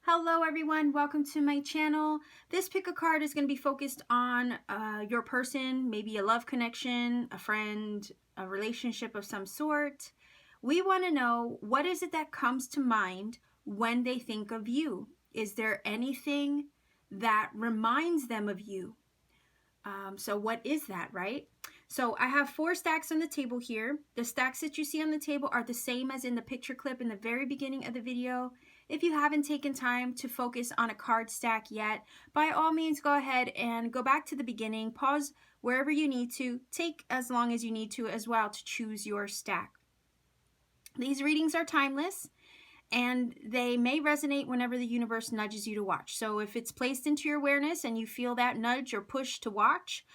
Hello everyone, welcome to my channel. This pick a card is going to be focused on your person, maybe a love connection, a friend, a relationship of some sort. We want to know, what is it that comes to mind when they think of you? Is there anything that reminds them of you? So what is that, right? So I have 4 stacks on the table here. The stacks that you see on the table are the same as in the picture clip in the very beginning of the video. If you haven't taken time to focus on a card stack yet, by all means go ahead and go back to the beginning, pause wherever you need to, take as long as you need to as well to choose your stack. These readings are timeless, and they may resonate whenever the universe nudges you to watch. So if it's placed into your awareness and you feel that nudge or push to watch,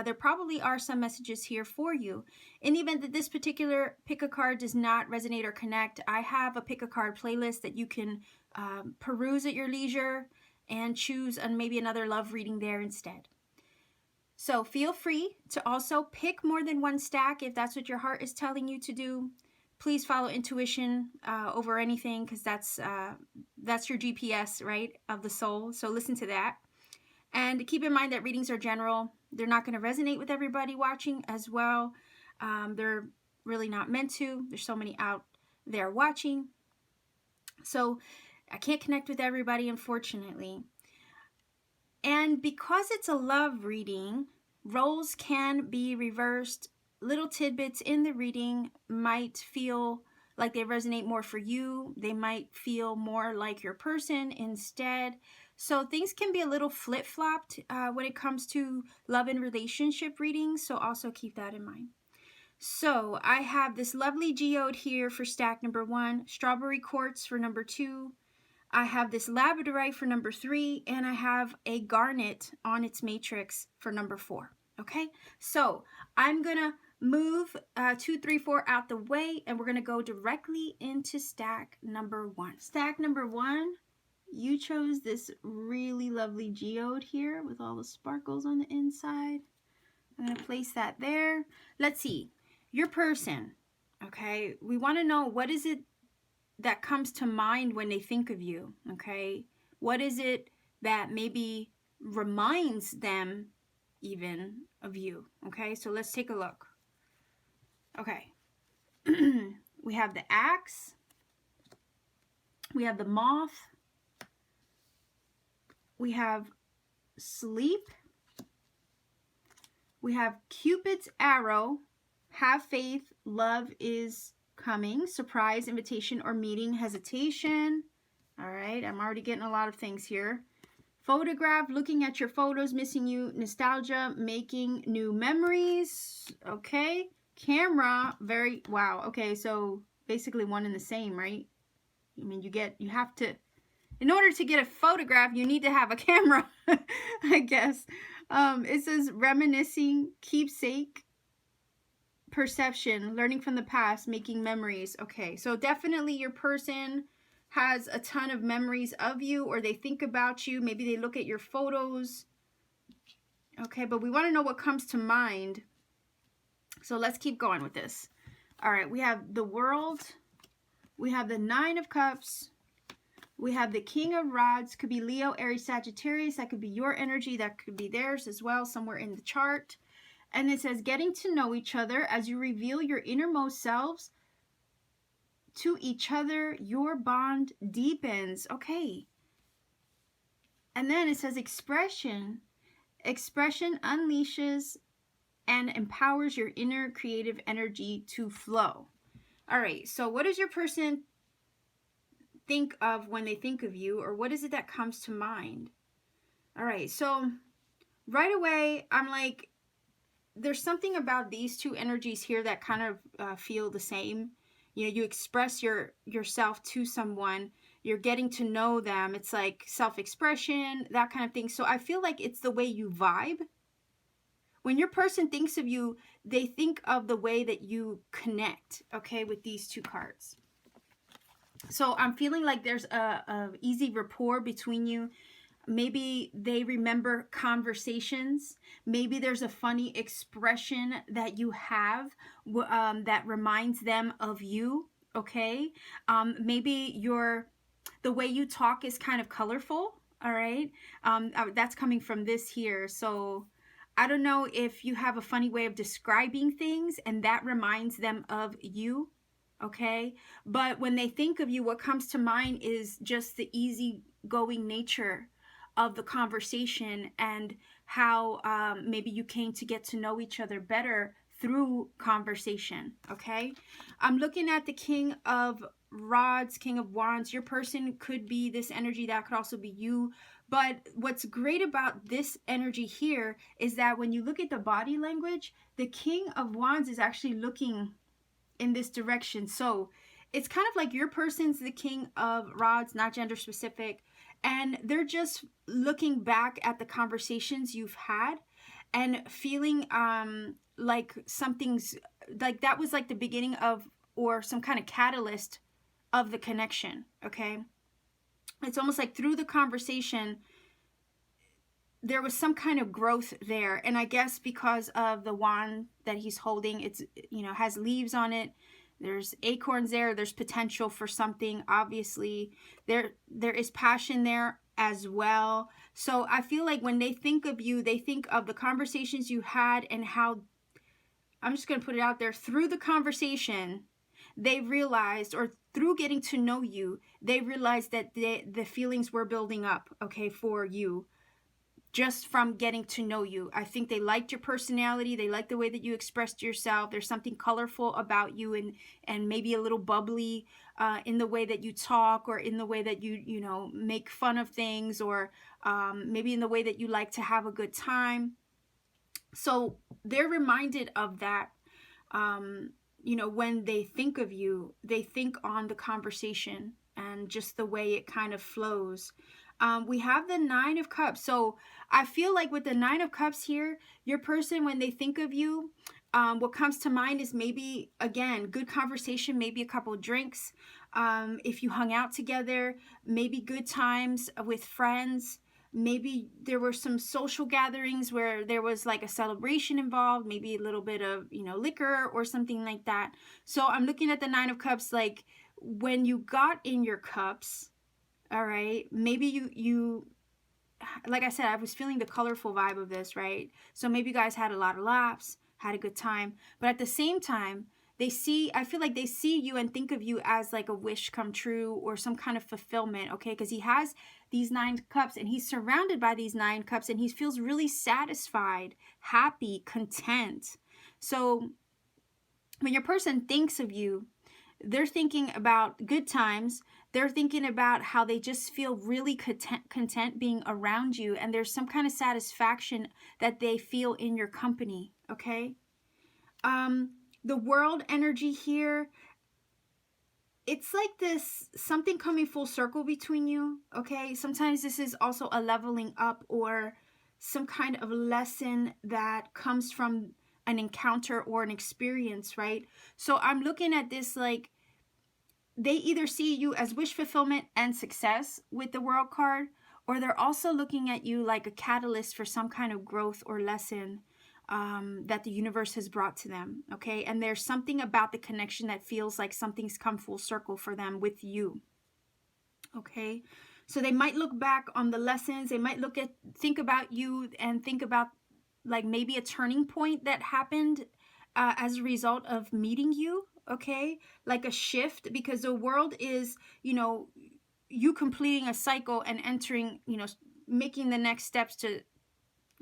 there probably are some messages here for you. In the event that this particular pick a card does not resonate or connect, I have a pick a card playlist that you can peruse at your leisure and choose maybe another love reading there instead. So feel free to also pick more than one stack if that's what your heart is telling you to do. Please follow intuition over anything, because that's your GPS, right, of the soul. So listen to that. And keep in mind that readings are general. They're not going to resonate with everybody watching as well. They're really not meant to. There's so many out there watching. So I can't connect with everybody, unfortunately. And because it's a love reading, roles can be reversed. Little tidbits in the reading might feel like they resonate more for you. They might feel more like your person instead. So things can be a little flip-flopped when it comes to love and relationship readings. So also keep that in mind. So I have this lovely geode here for stack number 1, strawberry quartz for number 2. I have this labradorite for number 3, and I have a garnet on its matrix for number 4. Okay, so I'm gonna move 2, 3, 4 out the way, and we're gonna go directly into stack number 1. Stack number 1, you chose this really lovely geode here with all the sparkles on the inside. I'm gonna place that there. Let's see, your person, okay? We wanna know, what is it that comes to mind when they think of you, okay? What is it that maybe reminds them even of you, okay? So let's take a look. Okay, we have the axe, we have the moth, we have sleep, we have Cupid's arrow, have faith, love is coming, surprise, invitation or meeting, hesitation. All right, I'm already getting a lot of things here. Photograph, looking at your photos, missing you, nostalgia, making new memories. Okay, camera, very, wow. Okay, so basically one and the same, right? I mean, you have to, in order to get a photograph, you need to have a camera, I guess. It says reminiscing, keepsake, perception, learning from the past, making memories. Okay, so definitely your person has a ton of memories of you, or they think about you. Maybe they look at your photos. Okay, but we want to know what comes to mind. So let's keep going with this. All right, we have the World. We have the 9 of Cups. We have the King of Rods. Could be Leo, Aries, Sagittarius. That could be your energy. That could be theirs as well, somewhere in the chart. And it says, getting to know each other as you reveal your innermost selves to each other, your bond deepens. Okay. And then it says expression. Expression unleashes and empowers your inner creative energy to flow. All right, so what does your person think of when they think of you, or what is it that comes to mind? All right, so right away, I'm like, there's something about these two energies here that kind of feel the same. You know, you express yourself to someone, you're getting to know them. It's like self-expression, that kind of thing. So I feel like it's the way you vibe. When your person thinks of you, they think of the way that you connect, okay, with these two cards. So I'm feeling like there's a easy rapport between you. Maybe they remember conversations. Maybe there's a funny expression that you have that reminds them of you, okay? Maybe you're the way you talk is kind of colorful. All right. That's coming from this here. So I don't know if you have a funny way of describing things and that reminds them of you. Okay. But when they think of you, what comes to mind is just the easygoing nature of the conversation and how maybe you came to get to know each other better through conversation. Okay. I'm looking at the King of Rods, King of Wands. Your person could be this energy, that could also be you. But what's great about this energy here is that when you look at the body language, the King of Wands is actually looking in this direction. So it's kind of like your person's the King of Rods, not gender specific, and they're just looking back at the conversations you've had and feeling like something's like that was like the beginning of, or some kind of catalyst of the connection. Okay, it's almost like through the conversation there was some kind of growth there, and I guess because of the wand that he's holding, it's, you know, has leaves on it, there's acorns there, there's potential for something. Obviously there is passion there as well. So I feel like when they think of you, they think of the conversations you had and how, I'm just going to put it out there, through the conversation they realized, or through getting to know you, they realized that the feelings were building up, okay, for you, just from getting to know you. I think they liked your personality. They liked the way that you expressed yourself. There's something colorful about you, and maybe a little bubbly in the way that you talk, or in the way that you know, make fun of things, or maybe in the way that you like to have a good time. So they're reminded of that. You know, when they think of you, they think on the conversation and just the way it kind of flows. We have the Nine of Cups. So I feel like with the Nine of Cups here, your person, when they think of you, what comes to mind is maybe, again, good conversation, maybe a couple of drinks. If you hung out together, maybe good times with friends. Maybe there were some social gatherings where there was like a celebration involved, maybe a little bit of, you know, liquor or something like that. So I'm looking at the Nine of Cups, like when you got in your cups, all right, maybe you like I said, I was feeling the colorful vibe of this, right? So maybe you guys had a lot of laughs, had a good time, but at the same time, I feel like they see you and think of you as like a wish come true or some kind of fulfillment, okay? Because he has these 9 cups and he's surrounded by these 9 cups and he feels really satisfied, happy, content. So when your person thinks of you, they're thinking about good times. They're thinking about how they just feel really content being around you, and there's some kind of satisfaction that they feel in your company, okay? The world energy here, it's like this, something coming full circle between you, okay? Sometimes this is also a leveling up or some kind of lesson that comes from an encounter or an experience, right? So I'm looking at this like they either see you as wish fulfillment and success with the World card, or they're also looking at you like a catalyst for some kind of growth or lesson that the universe has brought to them, okay? And there's something about the connection that feels like something's come full circle for them with you, okay? So they might look back on the lessons. They might think about you and think about like maybe a turning point that happened as a result of meeting you, okay? Like a shift, because the world is, you know, you completing a cycle and entering, you know, making the next steps to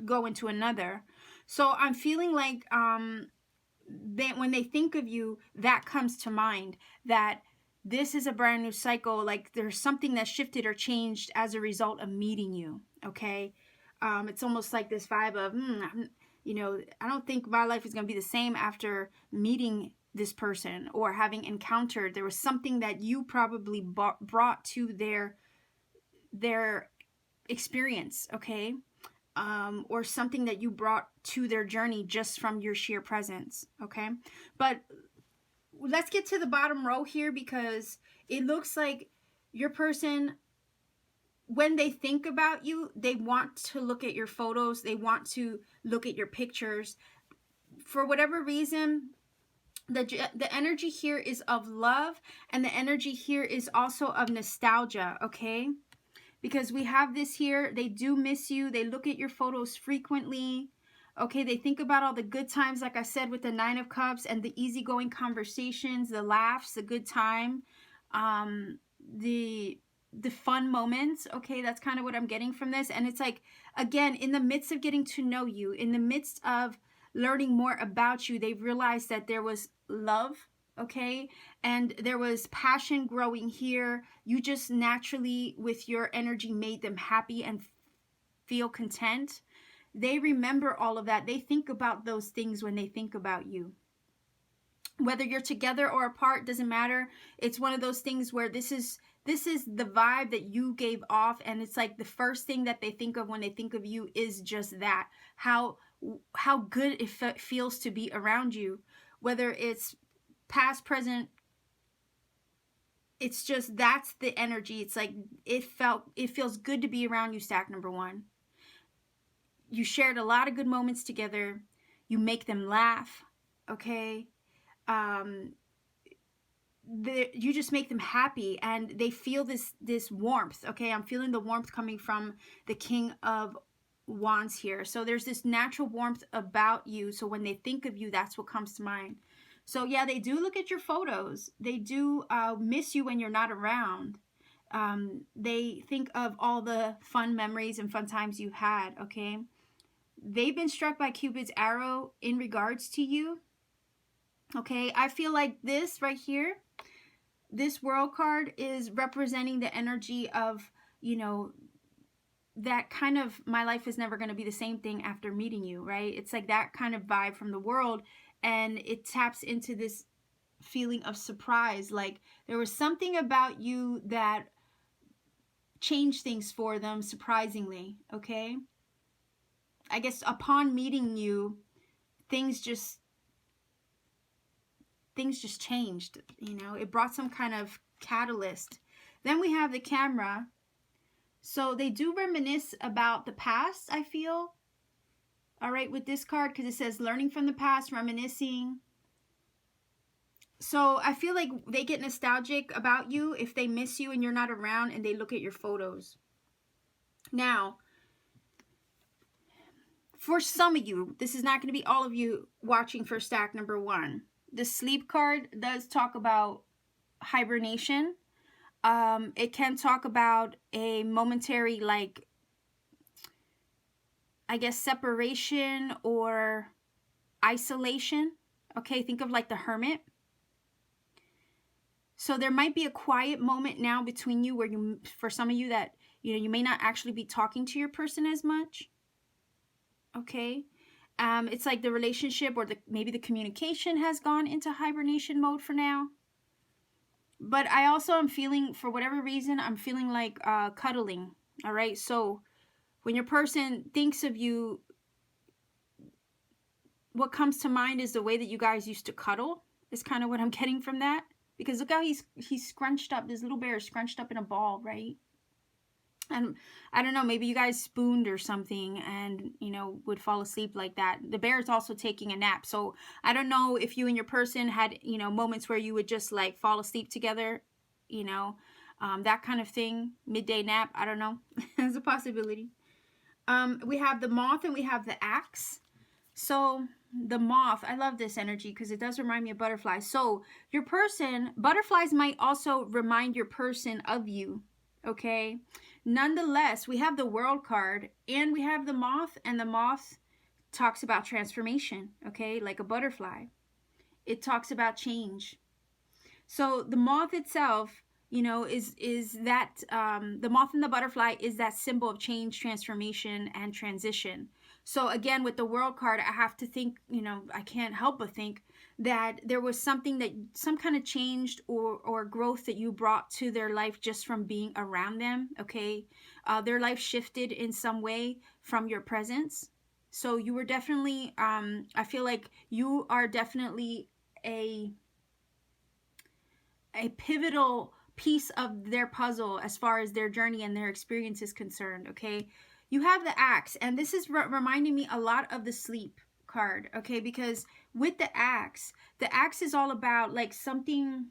go into another. So I'm feeling like when they think of you, that comes to mind, that this is a brand new cycle, like there's something that shifted or changed as a result of meeting you, okay? It's almost like this vibe of, you know, I don't think my life is going to be the same after meeting this person or having encountered. There was something that you probably brought to their experience, okay? Or something that you brought to their journey just from your sheer presence, okay? But let's get to the bottom row here, because it looks like your person, when they think about you, they want to look at your photos. They want to look at your pictures. For whatever reason, The energy here is of love, and the energy here is also of nostalgia, okay? Because we have this here, they do miss you, they look at your photos frequently, okay? They think about all the good times, like I said, with the Nine of Cups, and the easygoing conversations, the laughs, the good time, the fun moments, okay? That's kind of what I'm getting from this. And it's like, again, in the midst of getting to know you, in the midst of learning more about you, they've realized that there was love, okay, and there was passion growing here. You just naturally, with your energy, made them happy and feel content. They remember all of that. They think about those things when they think about you. Whether you're together or apart, doesn't matter. It's one of those things where this is the vibe that you gave off, and it's like the first thing that they think of when they think of you is just that, how good it feels to be around you. Whether it's past, present, it's just, that's the energy. It's like it feels good to be around you, stack number one. You shared a lot of good moments together. You make them laugh, okay? You just make them happy, and they feel this warmth, okay? I'm feeling the warmth coming from the King of Wands here. So there's this natural warmth about you. So when they think of you, that's what comes to mind. So yeah, they do look at your photos. They do miss you when you're not around. They think of all the fun memories and fun times you had, okay? They've been struck by Cupid's arrow in regards to you, okay? I feel like this right here, this World card is representing the energy of, you know, that kind of, my life is never going to be the same thing after meeting you, right? It's like that kind of vibe from the world, and it taps into this feeling of surprise. Like there was something about you that changed things for them, surprisingly, okay? I guess upon meeting you, things just changed, you know? It brought some kind of catalyst. Then we have the camera. So they do reminisce about the past, I feel. All right, with this card, because it says learning from the past, reminiscing. So I feel like they get nostalgic about you if they miss you and you're not around, and they look at your photos. Now, for some of you, this is not going to be all of you watching for stack number one. The sleep card does talk about hibernation. It can talk about a momentary, like, I guess, separation or isolation. Okay, think of like the hermit. So there might be a quiet moment now between you where you, for some of you, that, you know, you may not actually be talking to your person as much. Okay. It's like the relationship or maybe the communication has gone into hibernation mode for now. But I also am feeling, for whatever reason, I'm feeling like cuddling. All right. So when your person thinks of you, what comes to mind is the way that you guys used to cuddle, is kind of what I'm getting from that. Because look how he's scrunched up. This little bear is scrunched up in a ball, right? And I don't know, maybe you guys spooned or something and, you know, would fall asleep like that. The bear is also taking a nap. So I don't know if you and your person had, you know, moments where you would just like fall asleep together, you know, that kind of thing. Midday nap. I don't know. It's a possibility. We have the moth and we have the axe. So the moth, I love this energy because it does remind me of butterflies. So your person, butterflies might also remind your person of you. Okay. Nonetheless, we have the world card and we have the moth, and the moth talks about transformation, okay, like a butterfly. It talks about change. So the moth itself, you know, is that, the moth and the butterfly is that symbol of change, transformation, and transition. So again, with the world card, I have to think, you know, I can't help but think that there was something that, some kind of changed or growth that you brought to their life just from being around them, okay? Their life shifted in some way from your presence. So you were definitely, I feel like you are definitely a pivotal piece of their puzzle as far as their journey and their experience is concerned, okay? You have the axe, and this is reminding me a lot of the sleep card, okay? Because with the axe is all about like something,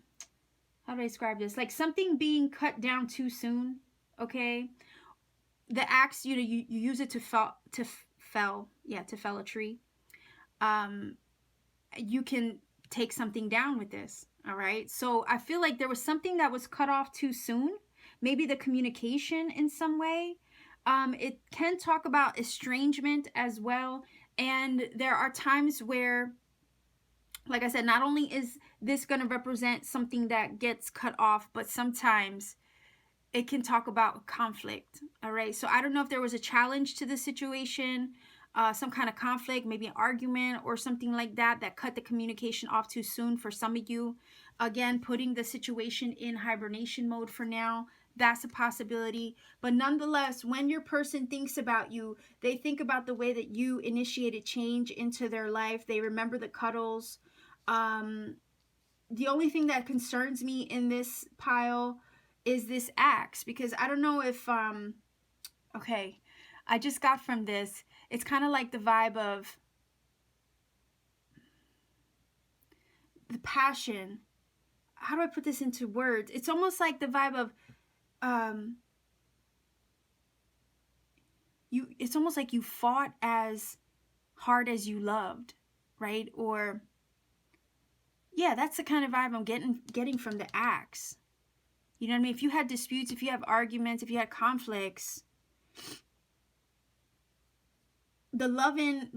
how do I describe this? Like something being cut down too soon, okay? The axe, you know, you use it to fell a tree. You can take something down with this, all right? So I feel like there was something that was cut off too soon, maybe the communication in some way. It can talk about estrangement as well, and there are times where, like I said, not only is this going to represent something that gets cut off, but sometimes it can talk about conflict, all right? So I don't know if there was a challenge to the situation, some kind of conflict, maybe an argument or something like that, that cut the communication off too soon for some of you. Again, putting the situation in hibernation mode for now, that's a possibility. But nonetheless, when your person thinks about you, they think about the way that you initiated change into their life. They remember the cuddles. The only thing that concerns me in this pile is this axe, because I don't know if, okay, I just got from this, it's kind of like the vibe of the passion. How do I put this into words? It's almost like the vibe of, it's almost like you fought as hard as you loved, right? Or, yeah, that's the kind of vibe I'm getting from the axe. You know what I mean? If you had disputes, if you have arguments, if you had conflicts, the loving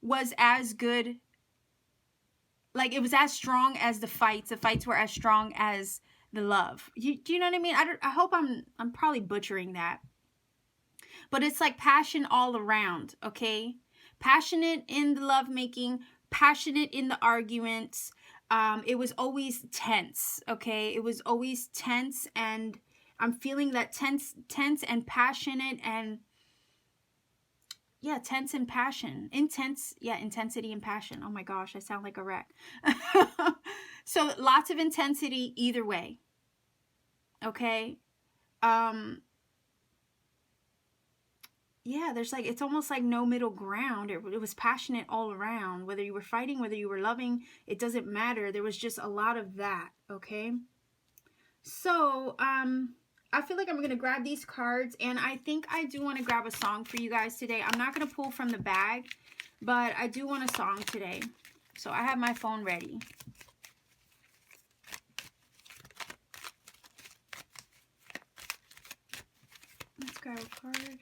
was as good. Like, it was as strong as the fights. The fights were as strong as the love. Do you know what I mean? I hope I'm probably butchering that. But it's like passion all around, okay? Passionate in the lovemaking, passionate in the arguments. It was always tense, okay? It was always tense, and I'm feeling that tense and passionate, and yeah, tense and passion. Intensity and passion. Oh my gosh, I sound like a wreck. So lots of intensity either way. Okay? Yeah, there's like, it's almost like no middle ground. It was passionate all around. Whether you were fighting, whether you were loving, it doesn't matter. There was just a lot of that, okay? So, I feel like I'm going to grab these cards, and I think I do want to grab a song for you guys today. I'm not going to pull from the bag, but I do want a song today. So I have my phone ready. Let's grab a card.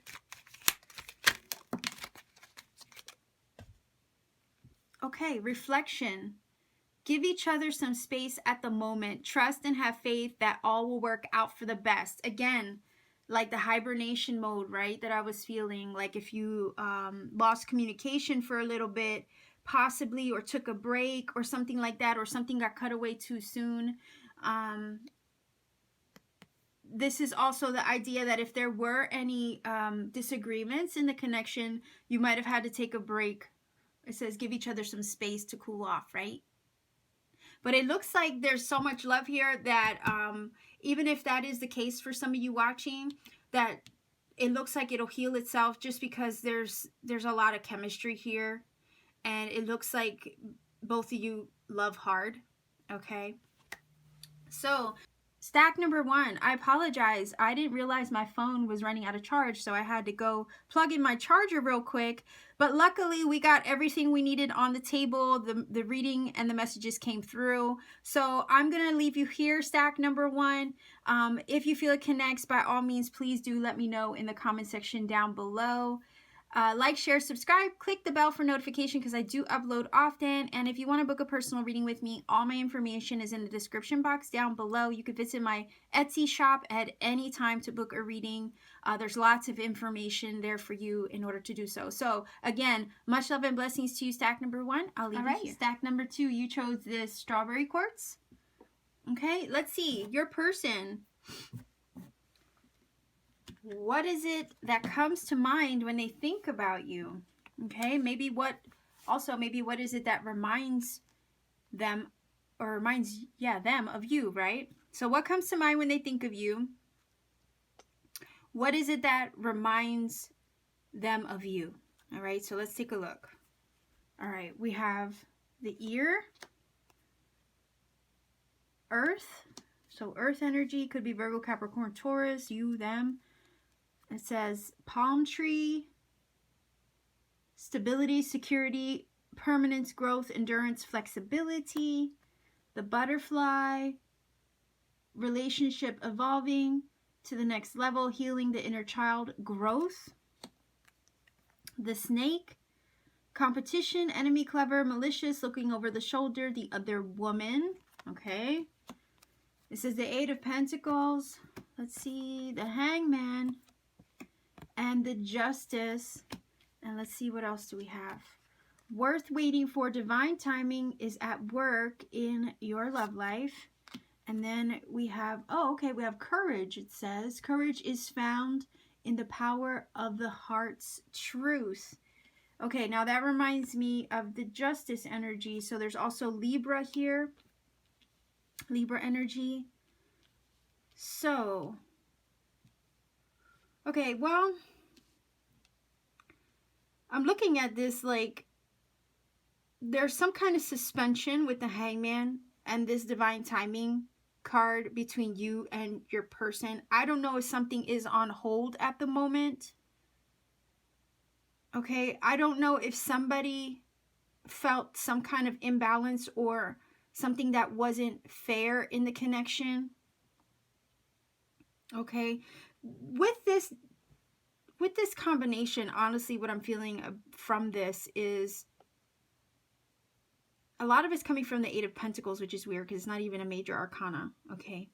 Okay, reflection. Give each other some space at the moment. Trust and have faith that all will work out for the best. Again, like the hibernation mode, right, that I was feeling. Like if you lost communication for a little bit, possibly, or took a break or something like that, or something got cut away too soon. This is also the idea that if there were any disagreements in the connection, you might have had to take a break. It says give each other some space to cool off, right? But it looks like there's so much love here that even if that is the case for some of you watching, that it looks like it'll heal itself, just because there's a lot of chemistry here. And it looks like both of you love hard, okay? So, stack number 1. I apologize. I didn't realize my phone was running out of charge, so I had to go plug in my charger real quick. But luckily, we got everything we needed on the table. The reading and the messages came through. So I'm going to leave you here, stack number 1. If you feel it connects, by all means, please do let me know in the comment section down below. Like, share, subscribe, click the bell for notification, because I do upload often. And if you want to book a personal reading with me, all my information is in the description box down below. You can visit my Etsy shop at any time to book a reading. There's lots of information there for you in order to do so. So again, much love and blessings to you, stack number 1. I'll leave it here. Stack number 2, you chose this strawberry quartz. Okay, let's see. Your person, what is it that comes to mind when they think about you? Okay, maybe what is it that reminds them, or reminds them of you, right? So what comes to mind when they think of you? What is it that reminds them of you. All right, so let's take a look. All right, we have the ear, earth. So earth energy could be Virgo, Capricorn, Taurus, you, them. It says palm tree, stability, security, permanence, growth, endurance, flexibility. The butterfly, relationship evolving to the next level, healing the inner child, growth. The snake, competition, enemy, clever, malicious, looking over the shoulder, the other woman. Okay. This is the Eight of Pentacles. Let's see, the Hangman and the Justice. And let's see, what else do we have? Worth waiting for, divine timing is at work in your love life. And then we have, oh, okay, we have courage. It says, courage is found in the power of the heart's truth. Okay, now that reminds me of the Justice energy. So there's also Libra here. Libra energy. So, okay, well, I'm looking at this like there's some kind of suspension with the Hangman and this divine timing card between you and your person. I don't know if something is on hold at the moment. Okay, I don't know if somebody felt some kind of imbalance or something that wasn't fair in the connection. Okay, with this combination, honestly, what I'm feeling from this is a lot of it's coming from the Eight of Pentacles, which is weird because it's not even a major arcana, okay?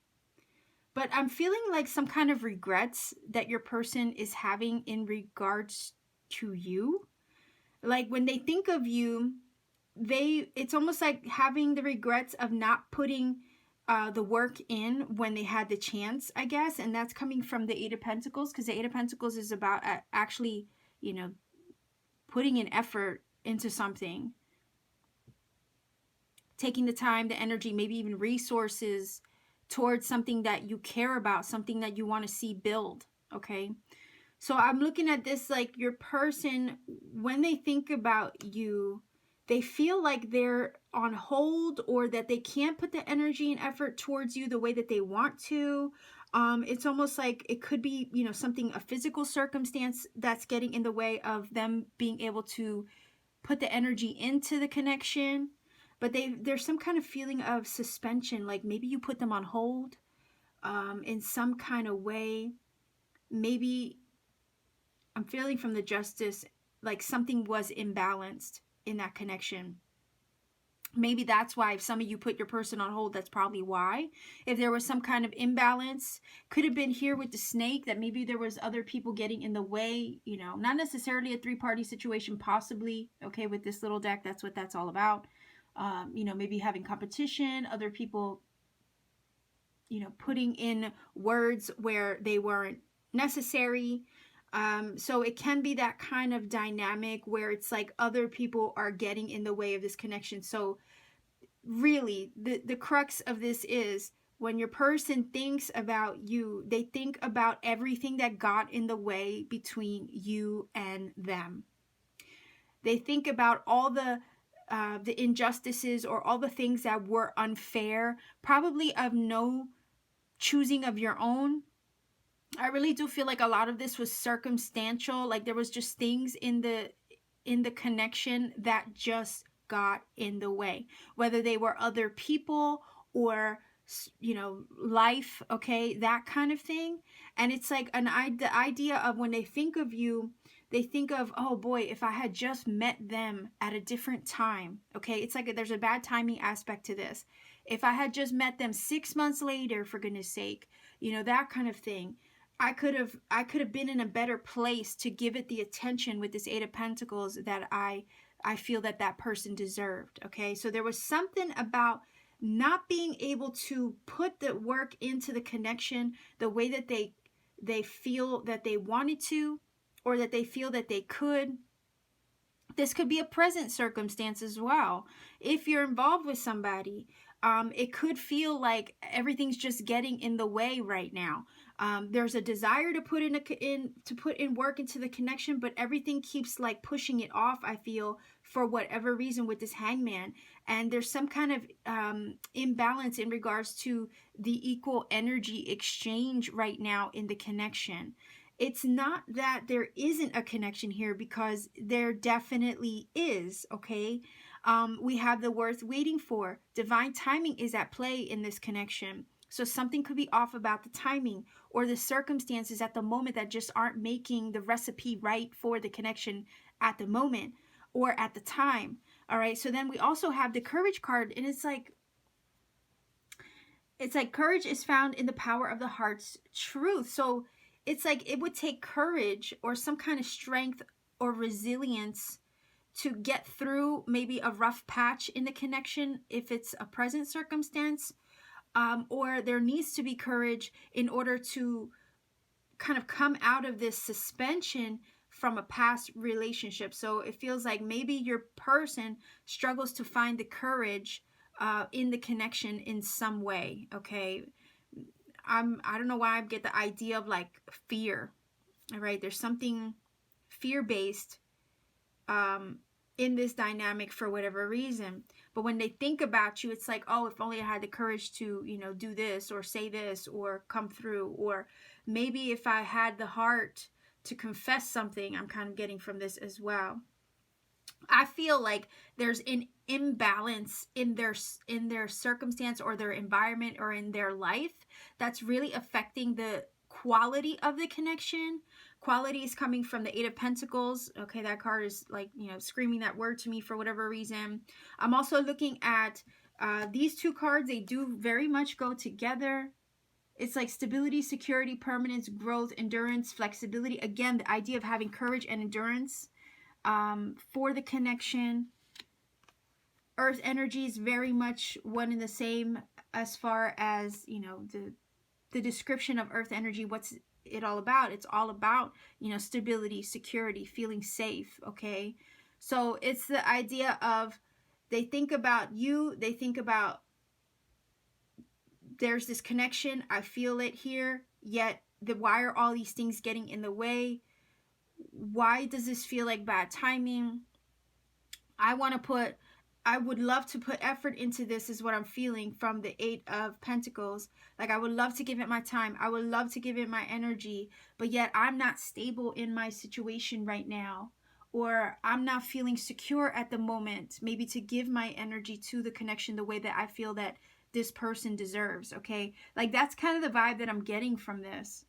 But I'm feeling like some kind of regrets that your person is having in regards to you. Like when they think of you, it's almost like having the regrets of not putting the work in when they had the chance, I guess. And that's coming from the Eight of Pentacles, because the Eight of Pentacles is about actually, you know, putting an effort into something. Taking the time, the energy, maybe even resources towards something that you care about, something that you want to see build, okay? So I'm looking at this like your person, when they think about you, they feel like they're on hold or that they can't put the energy and effort towards you the way that they want to. It's almost like it could be, you know, something, a physical circumstance that's getting in the way of them being able to put the energy into the connection. But there's some kind of feeling of suspension, like maybe you put them on hold in some kind of way. Maybe I'm feeling from the Justice like something was imbalanced in that connection. Maybe that's why if some of you put your person on hold, that's probably why. If there was some kind of imbalance, could have been here with the snake, that maybe there was other people getting in the way, you know, not necessarily a three-party situation, possibly, okay, with this little deck, that's what that's all about. You know, maybe having competition, other people, you know, putting in words where they weren't necessary. So it can be that kind of dynamic where it's like other people are getting in the way of this connection. So really, the crux of this is when your person thinks about you, they think about everything that got in the way between you and them. They think about all the injustices or all the things that were unfair, probably of no choosing of your own. I really do feel like a lot of this was circumstantial. Like there was just things in the connection that just got in the way, whether they were other people or, you know, life, okay, that kind of thing. And it's like the idea of when they think of you, they think of, oh boy, if I had just met them at a different time, okay? It's like there's a bad timing aspect to this. If I had just met them 6 months later, for goodness sake, you know, that kind of thing. I could have been in a better place to give it the attention with this Eight of Pentacles that I feel that person deserved, okay? So there was something about not being able to put the work into the connection the way that they feel that they wanted to, or that they feel that they could. This could be a present circumstance as well. If you're involved with somebody, it could feel like everything's just getting in the way right now. There's a desire to put in work into the connection, but everything keeps like pushing it off, I feel, for whatever reason with this hangman. And there's some kind of imbalance in regards to the equal energy exchange right now in the connection. It's not that there isn't a connection here, because there definitely is, okay? We have the worth waiting for. Divine timing is at play in this connection. So something could be off about the timing or the circumstances at the moment that just aren't making the recipe right for the connection at the moment or at the time. All right. So then we also have the Courage card, and it's like courage is found in the power of the heart's truth. So it's like it would take courage or some kind of strength or resilience to get through maybe a rough patch in the connection if it's a present circumstance. Or there needs to be courage in order to kind of come out of this suspension from a past relationship. So it feels like maybe your person struggles to find the courage in the connection in some way, okay? I don't know why I get the idea of like fear, all right? There's something fear-based in this dynamic for whatever reason. But when they think about you, it's like, oh, if only I had the courage to, you know, do this or say this or come through, or maybe if I had the heart to confess something. I'm kind of getting from this as well. I feel like there's an imbalance in their circumstance or their environment or in their life that's really affecting the quality of the connection. Quality is coming from the Eight of Pentacles. Okay, that card is like, you know, screaming that word to me for whatever reason. I'm also looking at these two cards. They do very much go together. It's like stability, security, permanence, growth, endurance, flexibility. Again, the idea of having courage and endurance for the connection. Earth energy is very much one and the same as far as, you know, the description of earth energy. What's it all about? It's all about, you know, stability, security, feeling safe, okay? So it's the idea of they think about you, they think about there's this connection, I feel it here, yet why are all these things getting in the way? Why does this feel like bad timing? I would love to put effort into this, is what I'm feeling from the Eight of Pentacles. Like, I would love to give it my time. I would love to give it my energy, but yet I'm not stable in my situation right now, or I'm not feeling secure at the moment, maybe to give my energy to the connection the way that I feel that this person deserves, okay? Like, that's kind of the vibe that I'm getting from this,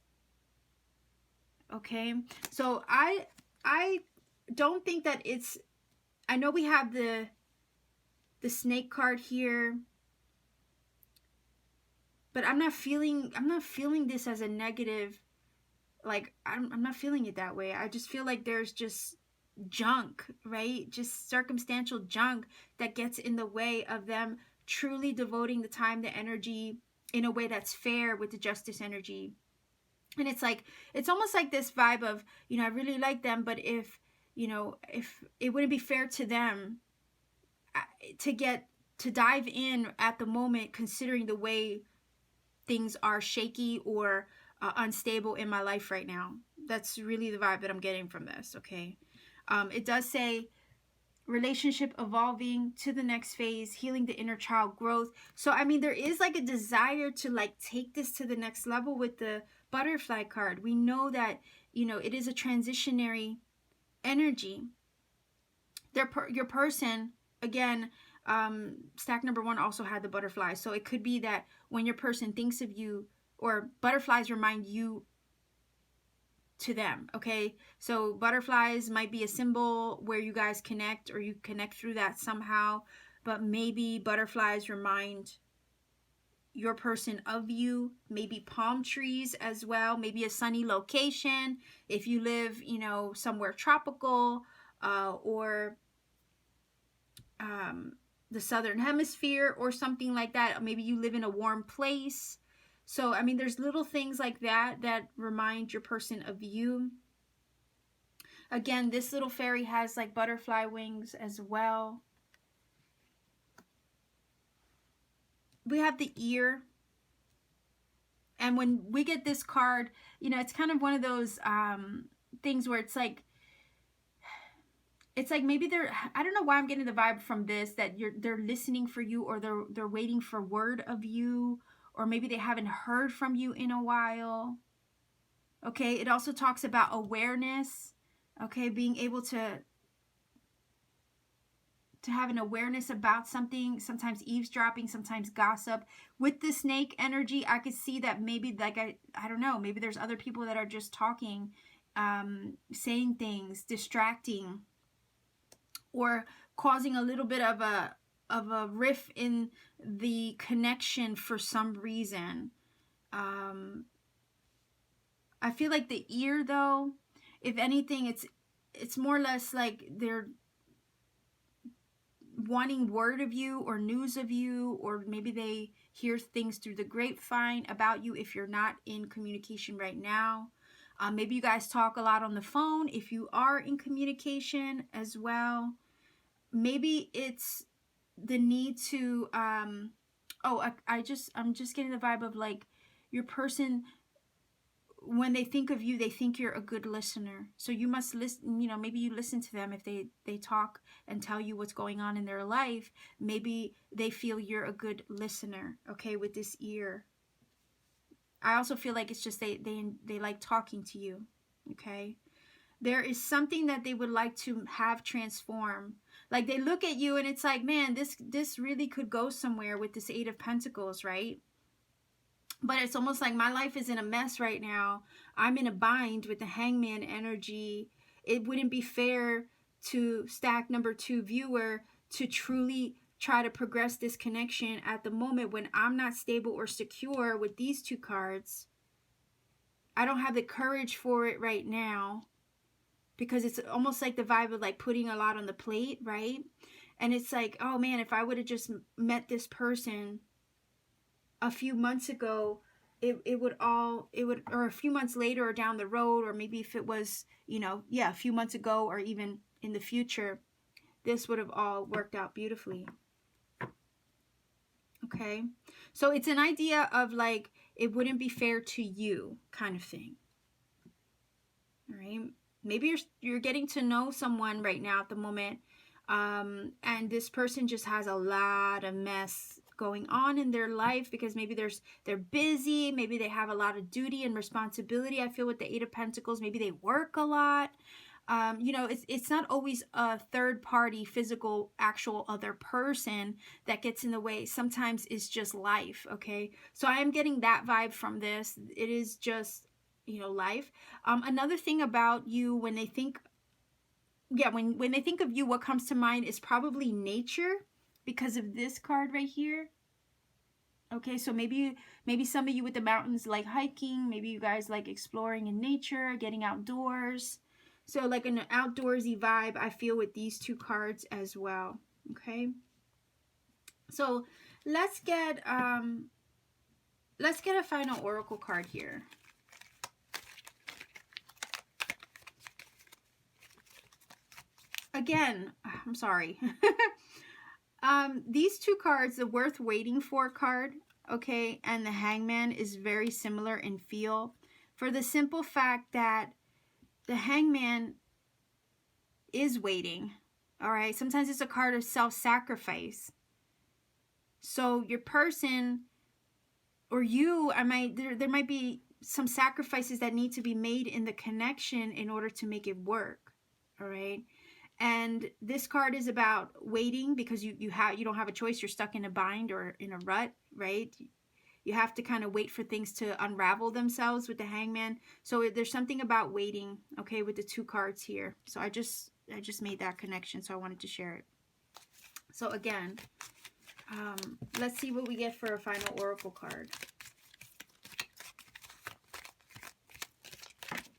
okay? So I don't think that it's, I know we have the Snake card here, but I'm not feeling this as a negative. Like, I'm not feeling it that way. I just feel like there's just junk, right? Just circumstantial junk that gets in the way of them truly devoting the time, the energy in a way that's fair with the justice energy. And it's like, it's almost like this vibe of, you know, I really like them, but if, you know, if it wouldn't be fair to them to dive in at the moment, considering the way things are shaky or unstable in my life right now. That's really the vibe that I'm getting from this, okay? It does say relationship evolving to the next phase, healing the inner child growth. So, I mean, there is like a desire to like take this to the next level with the butterfly card. We know that, you know, it is a transitionary energy. Your person, again, stack number 1 also had the butterfly. So it could be that when your person thinks of you, or butterflies remind you to them, okay? So butterflies might be a symbol where you guys connect, or you connect through that somehow, but maybe butterflies remind your person of you. Maybe palm trees as well, maybe a sunny location if you live, you know, somewhere tropical, or the southern hemisphere or something like that. Maybe you live in a warm place. So, I mean, there's little things like that that remind your person of you. Again, this little fairy has like butterfly wings as well. We have the ear. And when we get this card, you know, it's kind of one of those things where it's like maybe they're, I don't know why I'm getting the vibe from this, that they're listening for you, or they're waiting for word of you, or maybe they haven't heard from you in a while. Okay, it also talks about awareness. Okay, being able to have an awareness about something, sometimes eavesdropping, sometimes gossip. With the snake energy, I could see that maybe, like, I don't know, maybe there's other people that are just talking, saying things, distracting, or causing a little bit of a rift in the connection for some reason. I feel like the ear, though, if anything, it's more or less like they're wanting word of you or news of you, or maybe they hear things through the grapevine about you if you're not in communication right now. Maybe you guys talk a lot on the phone if you are in communication as well. Maybe it's the need to I'm just getting the vibe of like your person, when they think of you, they think you're a good listener. So you must listen, you know, maybe you listen to them if they talk and tell you what's going on in their life. Maybe they feel you're a good listener, okay, with this ear. I also feel like it's just they like talking to you, okay? There is something that they would like to have transform. Like they look at you and it's like, man, this really could go somewhere with this Eight of Pentacles, right? But it's almost like my life is in a mess right now. I'm in a bind with the Hangman energy. It wouldn't be fair to stack number 2 viewer to truly try to progress this connection at the moment when I'm not stable or secure with these 2 cards. I don't have the courage for it right now, because it's almost like the vibe of like putting a lot on the plate, right? And it's like, oh man, if I would have just met this person a few months ago, it would, or a few months later or down the road, or maybe if it was, you know, yeah, a few months ago or even in the future, this would have all worked out beautifully. Okay, so it's an idea of like, it wouldn't be fair to you kind of thing. All right, maybe you're getting to know someone right now at the moment, and this person just has a lot of mess going on in their life, because maybe they're busy, maybe they have a lot of duty and responsibility. I feel with the Eight of Pentacles, maybe they work a lot. You know, it's not always a third party, physical, actual other person that gets in the way. Sometimes it's just life, okay? So I am getting that vibe from this. It is just, you know, life. Another thing about you, when they think, yeah, when they think of you, what comes to mind is probably nature, because of this card right here. Okay, so maybe some of you with the mountains like hiking, maybe you guys like exploring in nature, getting outdoors. So like an outdoorsy vibe I feel with these 2 cards as well. Okay, so let's get a final oracle card here. Again, I'm sorry. These 2 cards, the worth waiting for card, okay, and the Hangman, is very similar in feel, for the simple fact that the Hangman is waiting. All right, sometimes it's a card of self-sacrifice. So your person, or you, there might be some sacrifices that need to be made in the connection in order to make it work. All right. And this card is about waiting, because you don't have a choice. You're stuck in a bind or in a rut, right? You have to kind of wait for things to unravel themselves with the Hangman. So there's something about waiting, okay, with the 2 cards here. So I just made that connection, so I wanted to share it. So again, let's see what we get for a final oracle card.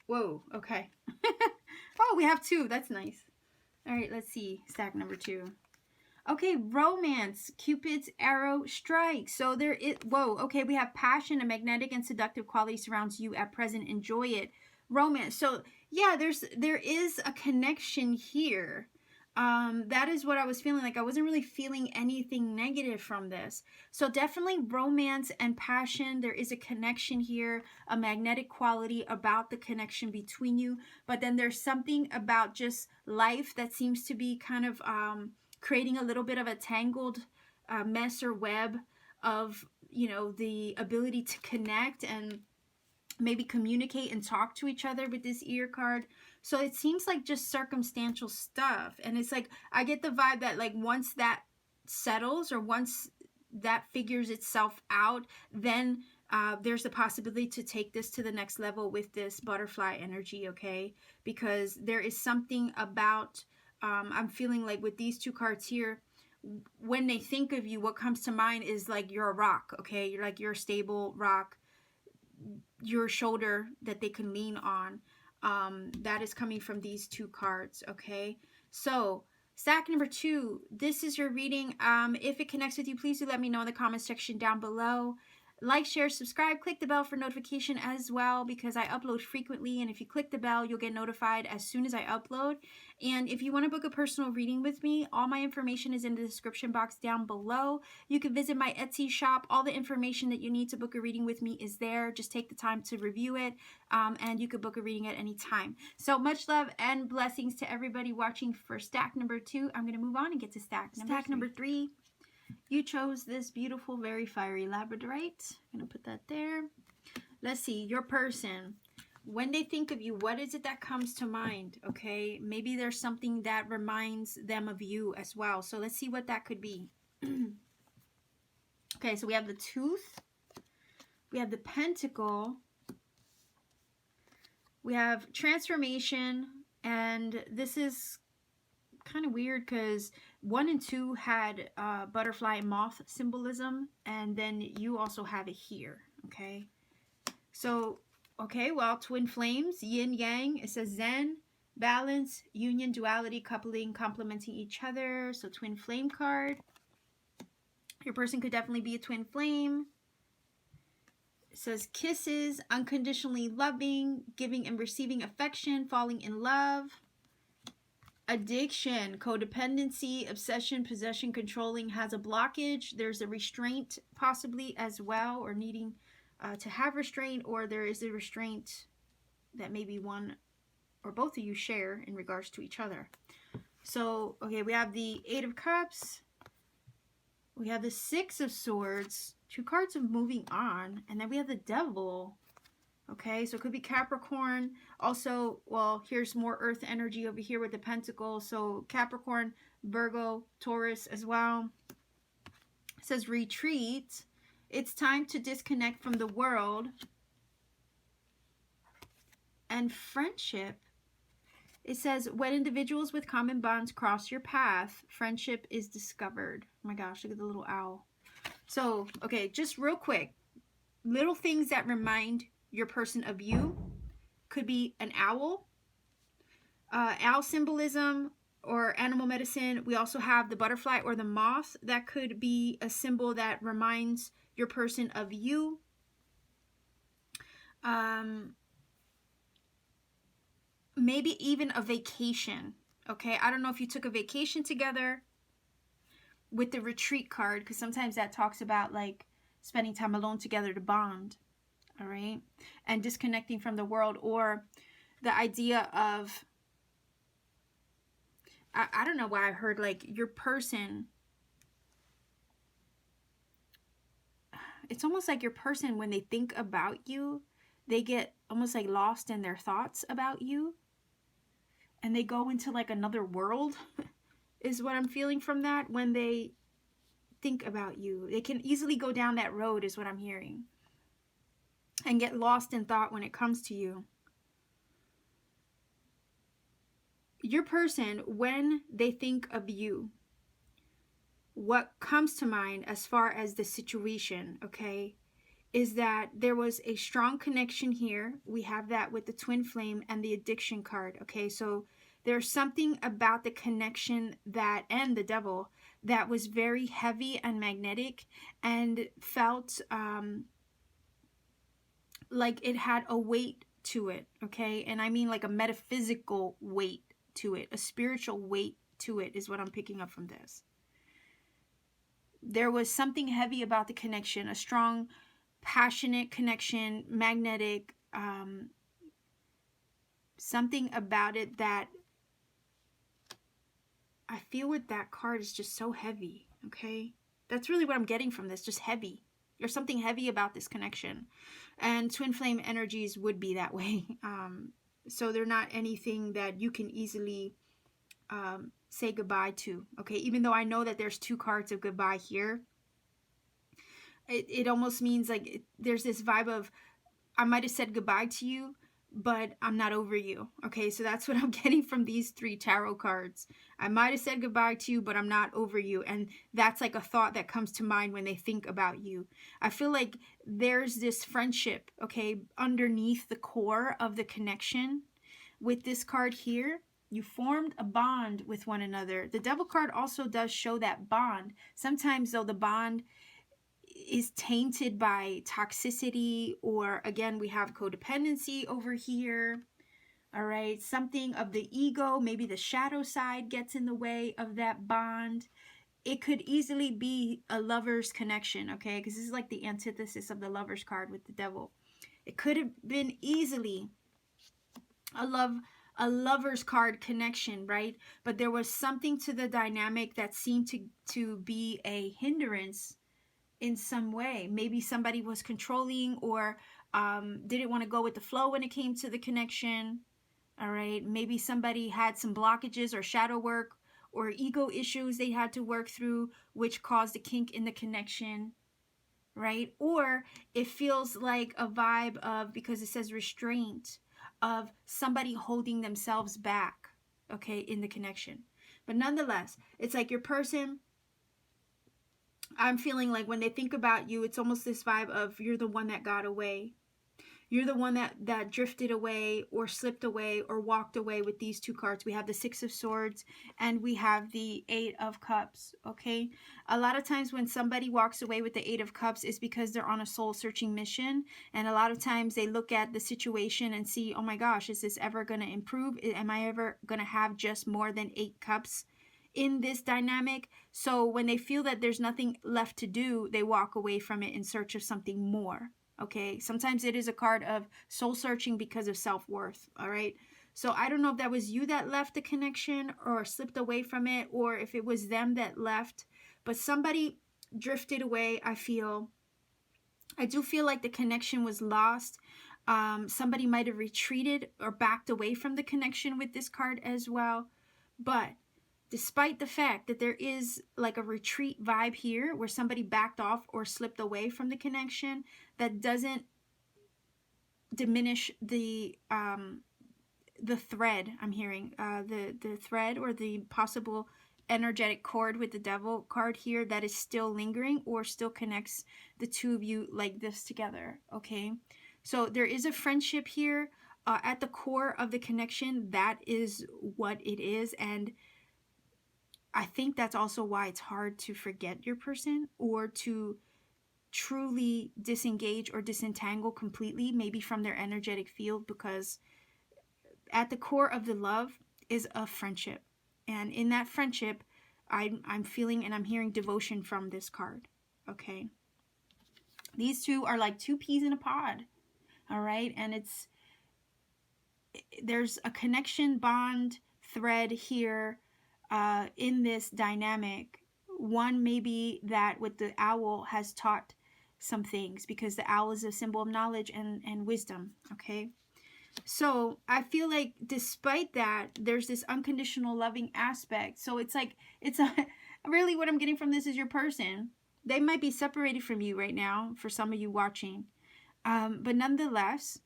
Whoa, okay. Oh, we have 2. That's nice. All right, let's see. Stack number 2. Okay, romance. Cupid's arrow strikes. So there is, whoa, okay, we have passion, a magnetic and seductive quality surrounds you at present. Enjoy it. Romance. So yeah, there is a connection here. that is what I was feeling. Like I wasn't really feeling anything negative from this. So definitely romance and passion. There is a connection here, a magnetic quality about the connection between you. But then there's something about just life that seems to be kind of creating a little bit of a tangled mess or web of, you know, the ability to connect and maybe communicate and talk to each other with this ear card. So it seems like just circumstantial stuff. And it's like, I get the vibe that like once that settles or once that figures itself out, then there's the possibility to take this to the next level with this butterfly energy, okay? Because there is something about, I'm feeling like with these two cards here, when they think of you, what comes to mind is like you're a rock, okay? You're like, you're a stable rock, your shoulder that they can lean on. That is coming from these two cards, okay? So stack number 2, this is your reading. If it connects with you, please do let me know in the comment section down below. Like, share, subscribe, click the bell for notification as well, because I upload frequently, and if you click the bell, you'll get notified as soon as I upload. And if you want to book a personal reading with me, all my information is in the description box down below. You can visit my Etsy shop. All the information that you need to book a reading with me is there. Just take the time to review it, and you could book a reading at any time. So much love and blessings to everybody watching for stack number 2. I'm going to move on and get to stack number 3. You chose this beautiful, very fiery Labradorite. I'm going to put that there. Let's see, your person. When they think of you, what is it that comes to mind? Okay, maybe there's something that reminds them of you as well. So let's see what that could be. Okay, so we have the tooth. We have the pentacle. We have transformation. And this is kind of weird because 1 and 2 had butterfly moth symbolism, and then you also have it here. Okay, so okay, well, twin flames, yin yang. It says Zen, balance, union, duality, coupling, complementing each other. So twin flame card. Your person could definitely be a twin flame. It says kisses, unconditionally loving, giving and receiving affection, falling in love. Addiction, codependency, obsession, possession, controlling, has a blockage. There's a restraint possibly as well, or needing to have restraint, or there is a restraint that maybe one or both of you share in regards to each other. So, okay, we have the 8 of Cups. We have the 6 of Swords, 2 cards of moving on, and then we have the Devil. Okay, so it could be Capricorn. Also, well, here's more earth energy over here with the pentacle. So Capricorn, Virgo, Taurus as well. It says retreat. It's time to disconnect from the world. And friendship. It says when individuals with common bonds cross your path, friendship is discovered. Oh my gosh, look at the little owl. So, okay, just real quick. Little things that remind your person of you could be an owl, owl symbolism, or animal medicine. We also have the butterfly or the moth. That could be a symbol that reminds your person of you. Maybe even a vacation. Okay, I don't know if you took a vacation together with the retreat card, because sometimes that talks about like spending time alone together to bond. All right, and disconnecting from the world, or the idea of, I don't know why I heard like your person, it's almost like your person, when they think about you, they get almost like lost in their thoughts about you, and they go into like another world is what I'm feeling from that. When they think about you, they can easily go down that road is what I'm hearing, and get lost in thought when it comes to you. Your person, when they think of you, what comes to mind as far as the situation, okay, is that there was a strong connection here. We have that with the twin flame and the addiction card, okay? So there's something about the connection that, and the Devil, that was very heavy and magnetic, and felt like it had a weight to it, okay? And I mean like a metaphysical weight to it, a spiritual weight to it is what I'm picking up from this. There was something heavy about the connection, a strong, passionate connection, magnetic, something about it that I feel with that card is just so heavy, okay? That's really what I'm getting from this, just heavy. There's something heavy about this connection. And twin flame energies would be that way. So they're not anything that you can easily say goodbye to, okay? Even though I know that there's 2 cards of goodbye here, it almost means like there's this vibe of, I might have said goodbye to you, but I'm not over you, okay? So that's what I'm getting from these 3 tarot cards. I might have said goodbye to you, but I'm not over you. And that's like a thought that comes to mind when they think about you. I feel like there's this friendship, okay, underneath the core of the connection. With this card here, you formed a bond with one another. The Devil card also does show that bond. Sometimes, though, the bond is tainted by toxicity, or again, we have codependency over here. All right, something of the ego, maybe the shadow side gets in the way of that bond. It could easily be a lover's connection, okay? Because this is like the antithesis of the Lover's card with the Devil. It could have been easily a lover's card connection, right? But there was something to the dynamic that seemed to be a hindrance in some way. Maybe somebody was controlling, or didn't want to go with the flow when it came to the connection. All right, maybe somebody had some blockages or shadow work or ego issues they had to work through, which caused a kink in the connection, right? Or it feels like a vibe of, because it says restraint, of somebody holding themselves back, okay, in the connection. But nonetheless, it's like your person, I'm feeling like when they think about you, it's almost this vibe of you're the one that got away. You're the one that drifted away or slipped away or walked away with these 2 cards. We have the 6 of Swords and we have the 8 of Cups, okay? A lot of times when somebody walks away with the 8 of Cups is because they're on a soul-searching mission. And a lot of times they look at the situation and see, oh my gosh, is this ever going to improve? Am I ever going to have just more than 8 cups in this dynamic? So when they feel that there's nothing left to do, they walk away from it in search of something more. Okay, sometimes it is a card of soul searching because of self-worth. All right, so I don't know if that was you that left the connection or slipped away from it, or if it was them that left, but somebody drifted away. I do feel like the connection was lost. Somebody might have retreated or backed away from the connection with this card as well. But despite the fact that there is like a retreat vibe here where somebody backed off or slipped away from the connection, that doesn't diminish the thread I'm hearing, the thread or the possible energetic cord with the Devil card here that is still lingering or still connects the 2 of you like this together, okay? So there is a friendship here at the core of the connection. That is what it is. And I think that's also why it's hard to forget your person or to truly disengage or disentangle completely, maybe from their energetic field, because at the core of the love is a friendship. And in that friendship, I'm feeling and I'm hearing devotion from this card, okay? These 2 are like 2 peas in a pod, all right? And there's a connection, bond, thread here in this dynamic. One maybe that with the owl has taught some things, because the owl is a symbol of knowledge and wisdom, okay? So I feel like despite that, there's this unconditional loving aspect. So it's like, really what I'm getting from this is your person. They might be separated from you right now for some of you watching. But nonetheless,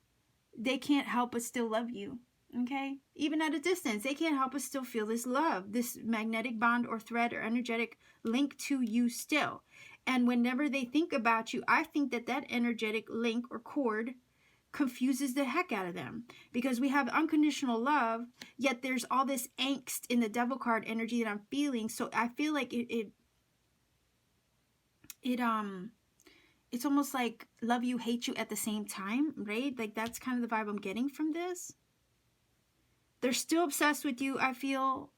they can't help but still love you. Okay, even at a distance, they can't help but still feel this love, this magnetic bond or thread or energetic link to you still. And whenever they think about you, I think that energetic link or cord confuses the heck out of them, because we have unconditional love, yet there's all this angst in the Devil card energy that I'm feeling. So I feel like it's almost like love you, hate you at the same time, right? Like that's kind of the vibe I'm getting from this. They're still obsessed with you, I feel,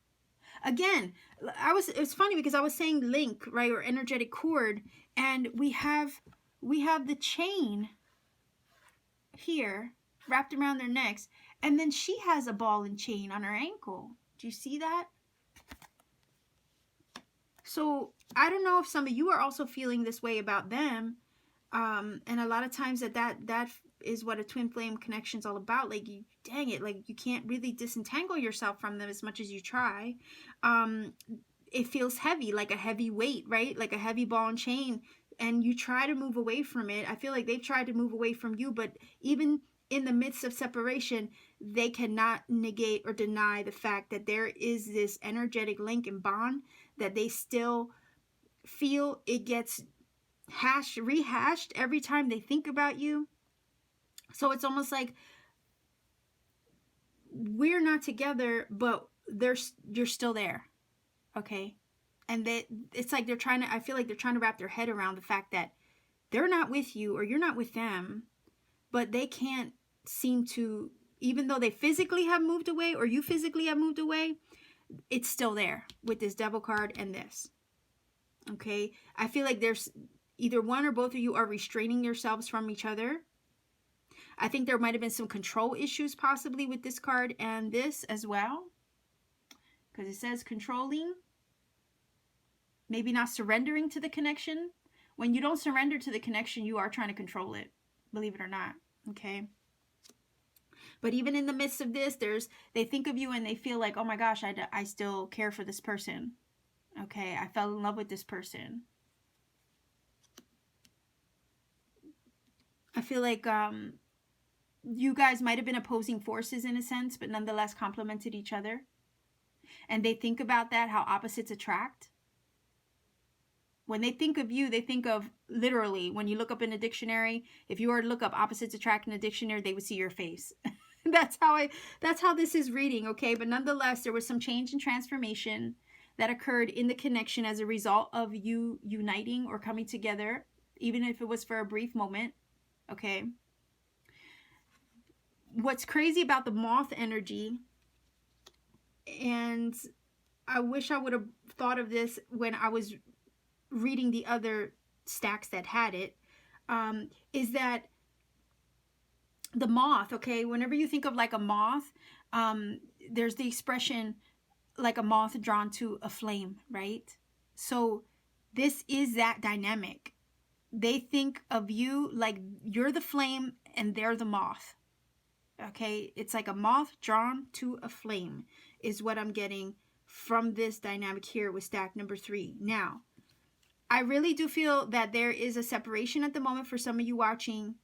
Again, it's funny because I was saying link, right, or energetic cord, and we have the chain here wrapped around their necks, and then she has a ball and chain on her ankle. Do you see that? So I don't know if some of you are also feeling this way about them. And a lot of times that is what a twin flame connection is all about. Like, you, dang it, like you can't really disentangle yourself from them as much as you try. It feels heavy, like a heavy weight, right? Like a heavy ball and chain, and you try to move away from it. I feel like they've tried to move away from you, but even in the midst of separation, they cannot negate or deny the fact that there is this energetic link and bond that they still feel. It gets rehashed every time they think about you. So it's almost like we're not together, but you're still there, okay? And it's like I feel like they're trying to wrap their head around the fact that they're not with you or you're not with them, but they can't seem to, even though they physically have moved away or you physically have moved away, it's still there with this devil card and this, okay? I feel like there's either one or both of you are restraining yourselves from each other. I think there might have been some control issues possibly with this card and this as well, because it says controlling, maybe not surrendering to the connection. When you don't surrender to the connection, you are trying to control it, believe it or not, okay? But even in the midst of this, they think of you and they feel like, oh my gosh, I still care for this person, okay? I fell in love with this person. I feel like you guys might have been opposing forces in a sense, but nonetheless complemented each other. And they think about that, how opposites attract. When they think of you, they think of literally, when you look up in a dictionary, if you were to look up opposites attract in a dictionary, they would see your face. That's how this is reading, okay? But nonetheless, there was some change and transformation that occurred in the connection as a result of you uniting or coming together, even if it was for a brief moment. Okay. What's crazy about the moth energy, and I wish I would have thought of this when I was reading the other stacks that had it, is that the moth, okay, whenever you think of like a moth, there's the expression like a moth drawn to a flame, right? So this is that dynamic. They think of you like you're the flame and they're the moth. Okay, it's like a moth drawn to a flame is what I'm getting from this dynamic here with stack number 3. Now, I really do feel that there is a separation at the moment for some of you watching,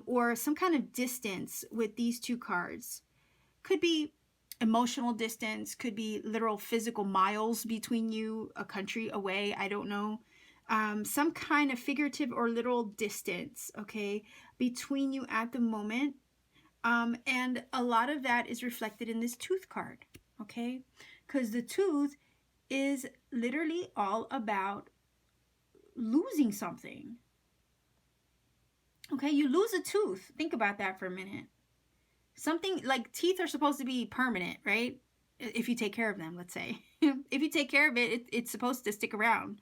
or some kind of distance with these two cards. Could be emotional distance, could be literal physical miles between you, a country away, I don't know. Some kind of figurative or literal distance, okay, between you at the moment. And a lot of that is reflected in this tooth card, okay? Because the tooth is literally all about losing something. Okay, you lose a tooth. Think about that for a minute. Something like teeth are supposed to be permanent, right? If you take care of them, let's say. If you take care of it, it's supposed to stick around.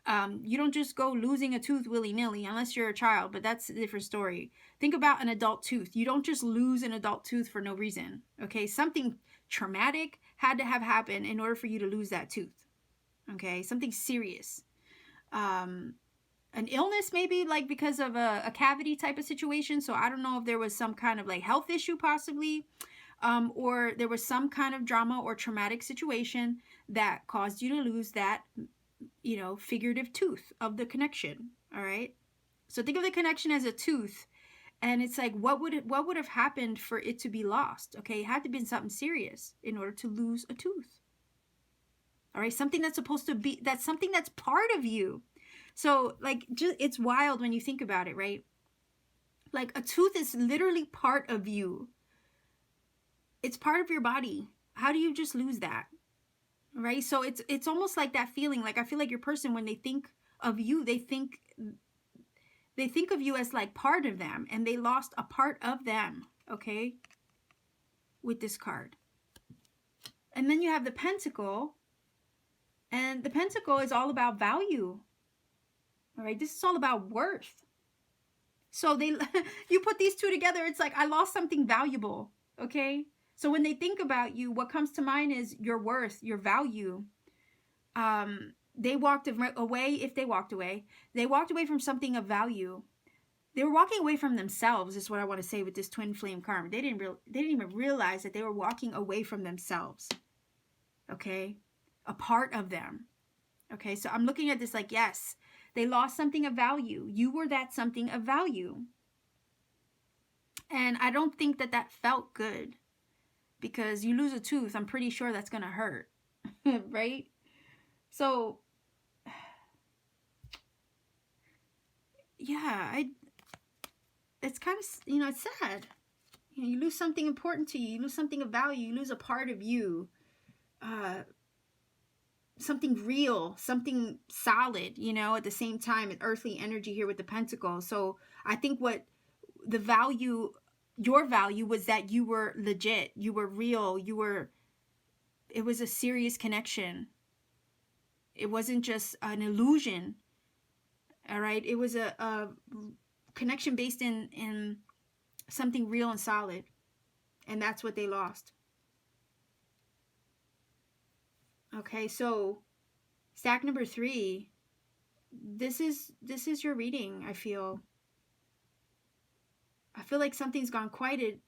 You don't just go losing a tooth willy-nilly unless you're a child, but that's a different story. Think about an adult tooth. You don't just lose an adult tooth for no reason, okay? Something traumatic had to have happened in order for you to lose that tooth, okay? Something serious. An illness maybe, like because of a cavity type of situation. So I don't know if there was some kind of like health issue possibly, or there was some kind of drama or traumatic situation that caused you to lose that, you know, figurative tooth of the connection. All right. So think of the connection as a tooth, and it's like, what would have happened for it to be lost? Okay. It had to have been something serious in order to lose a tooth. All right. Something that's supposed to be, that's something that's part of you. So like, just, it's wild when you think about it, right? Like a tooth is literally part of you. It's part of your body. How do you just lose that? Right? So it's almost like that feeling. Like I feel like your person, when they think of you, they think of you as like part of them, and they lost a part of them, okay? With this card. And then you have the Pentacle, and the Pentacle is all about value. All right, this is all about worth. So they, you put these two together, it's like, I lost something valuable, okay? So when they think about you, what comes to mind is your worth, your value. They walked away, if they walked away from something of value. They were walking away from themselves, is what I want to say with this twin flame karma. They didn't even realize that they were walking away from themselves, okay? A part of them, okay? So I'm looking at this like, yes, they lost something of value. You were that something of value. And I don't think that that felt good, because you lose a tooth, I'm pretty sure that's going to hurt, right? So, yeah, it's kind of, you know, it's sad. You know, you lose something important to you. You lose something of value. You lose a part of you. Something real, something solid, you know, at the same time, an earthly energy here with the Pentacle. So I think what the value, your value, was that you were legit. You were real. It was a serious connection. It wasn't just an illusion. All right. It was a connection based in something real and solid. And that's what they lost. Okay, so stack number 3, this is your reading. I feel like something's gone quiet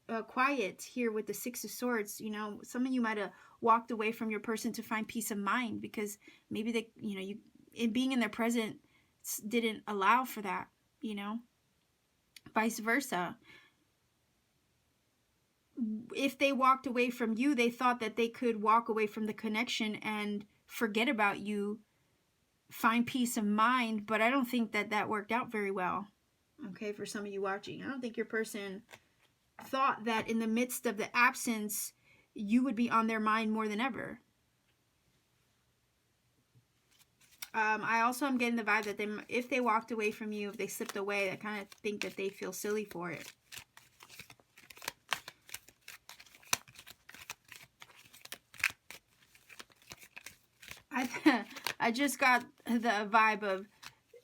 here with the Six of Swords. You know, some of you might have walked away from your person to find peace of mind, because maybe they, you know, you, in being in their presence didn't allow for that, you know, vice versa. If they walked away from you, they thought that they could walk away from the connection and forget about you, find peace of mind. But I don't think that that worked out very well. Okay, for some of you watching, I don't think your person thought that in the midst of the absence, you would be on their mind more than ever. I also am getting the vibe that if they walked away from you, if they slipped away, I kind of think that they feel silly for it. I just got the vibe of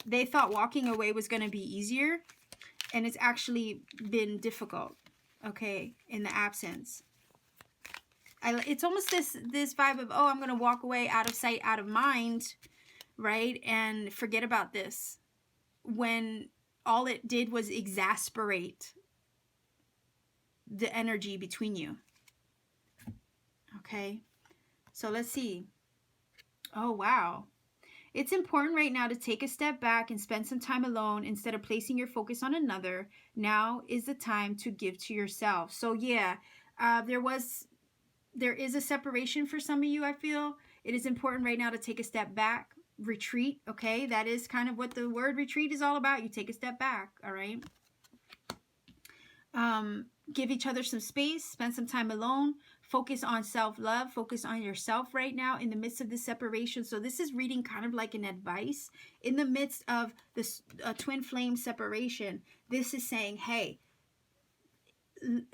they thought walking away was going to be easier, and it's actually been difficult, okay, in the absence. It's almost this vibe of, oh, I'm going to walk away, out of sight, out of mind, right, and forget about this, when all it did was exasperate the energy between you. Okay, so let's see. Oh, wow. It's important right now to take a step back and spend some time alone instead of placing your focus on another. Now is the time to give to yourself. So yeah, there is a separation for some of you, I feel. It is important right now to take a step back, retreat, okay? That is kind of what the word retreat is all about. You take a step back, all right? Give each other some space, spend some time alone, focus on self-love, focus on yourself right now in the midst of this separation. So this is reading kind of like an advice in the midst of this twin flame separation. This is saying, hey,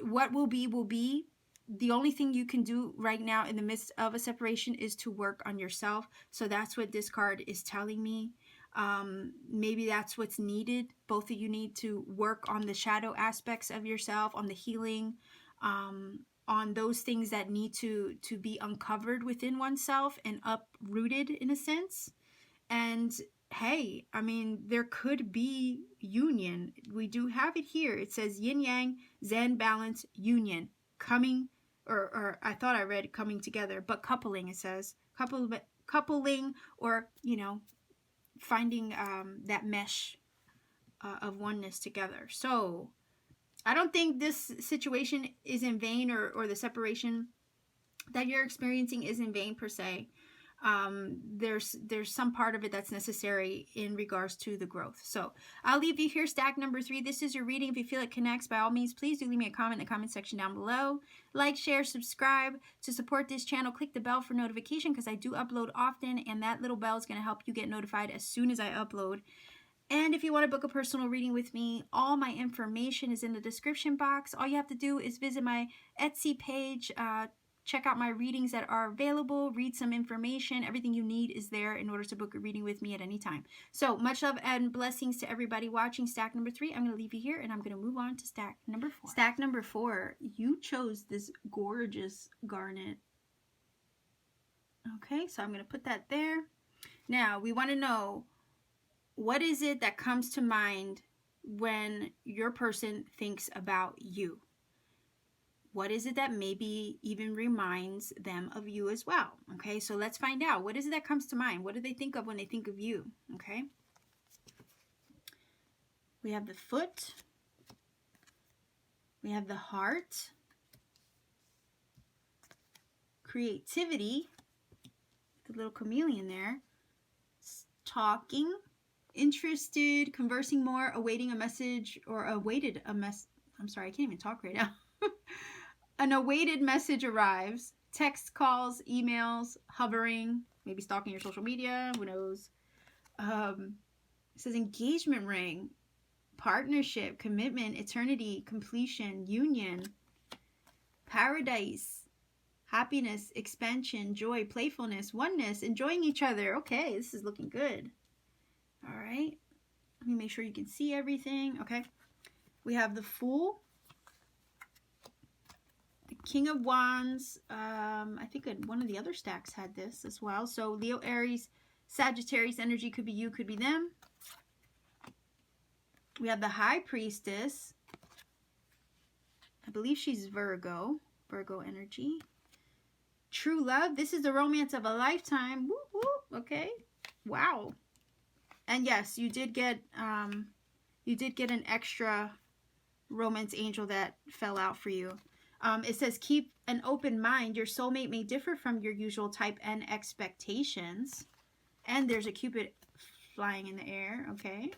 what will be will be. The only thing you can do right now in the midst of a separation is to work on yourself. So that's what this card is telling me. Maybe that's what's needed. Both of you need to work on the shadow aspects of yourself, on the healing, on those things that need to be uncovered within oneself and uprooted in a sense. And hey, I mean, there could be union. We do have it here. It says yin yang, zen, balance, union, coming, or I thought I read coming together, but coupling, it says coupling, or, you know, finding that mesh of oneness together. So I don't think this situation is in vain, or the separation that you're experiencing is in vain per se. There's some part of it that's necessary in regards to the growth. So I'll leave you here, stack number 3. This is your reading. If you feel it connects, by all means, please do leave me a comment in the comment section down below. Like, share, subscribe. To support this channel, click the bell for notification, because I do upload often, and that little bell is going to help you get notified as soon as I upload. And if you want to book a personal reading with me, all my information is in the description box. All you have to do is visit my Etsy page, check out my readings that are available, read some information. Everything you need is there in order to book a reading with me at any time. So much love and blessings to everybody watching stack number 3. I'm going to leave you here and I'm going to move on to stack number 4. Stack number 4, you chose this gorgeous garnet. Okay, so I'm going to put that there. Now, we want to know, what is it that comes to mind when your person thinks about you? What is it that maybe even reminds them of you as well? Okay, so let's find out. What is it that comes to mind? What do they think of when they think of you? Okay. We have the foot. We have the heart. Creativity. The little chameleon there. Talking. Interested. Conversing more. Awaiting a message or awaited a mess. I'm sorry, I can't even talk right now. An awaited message arrives. Text, calls, emails, hovering, maybe stalking your social media, who knows. It says engagement ring, partnership, commitment, eternity, completion, union, paradise, happiness, expansion, joy, playfulness, oneness, enjoying each other. Okay, this is looking good. All right. Let me make sure you can see everything. Okay. We have the Fool. King of Wands. I think one of the other stacks had this as well. So Leo, Aries, Sagittarius energy, could be you, could be them. We have the High Priestess. I believe she's Virgo energy. True love. This is the romance of a lifetime. Woo woo. Okay. Wow. And yes, you did get an extra romance angel that fell out for you. It says, keep an open mind. Your soulmate may differ from your usual type and expectations. And there's a Cupid flying in the air. Okay.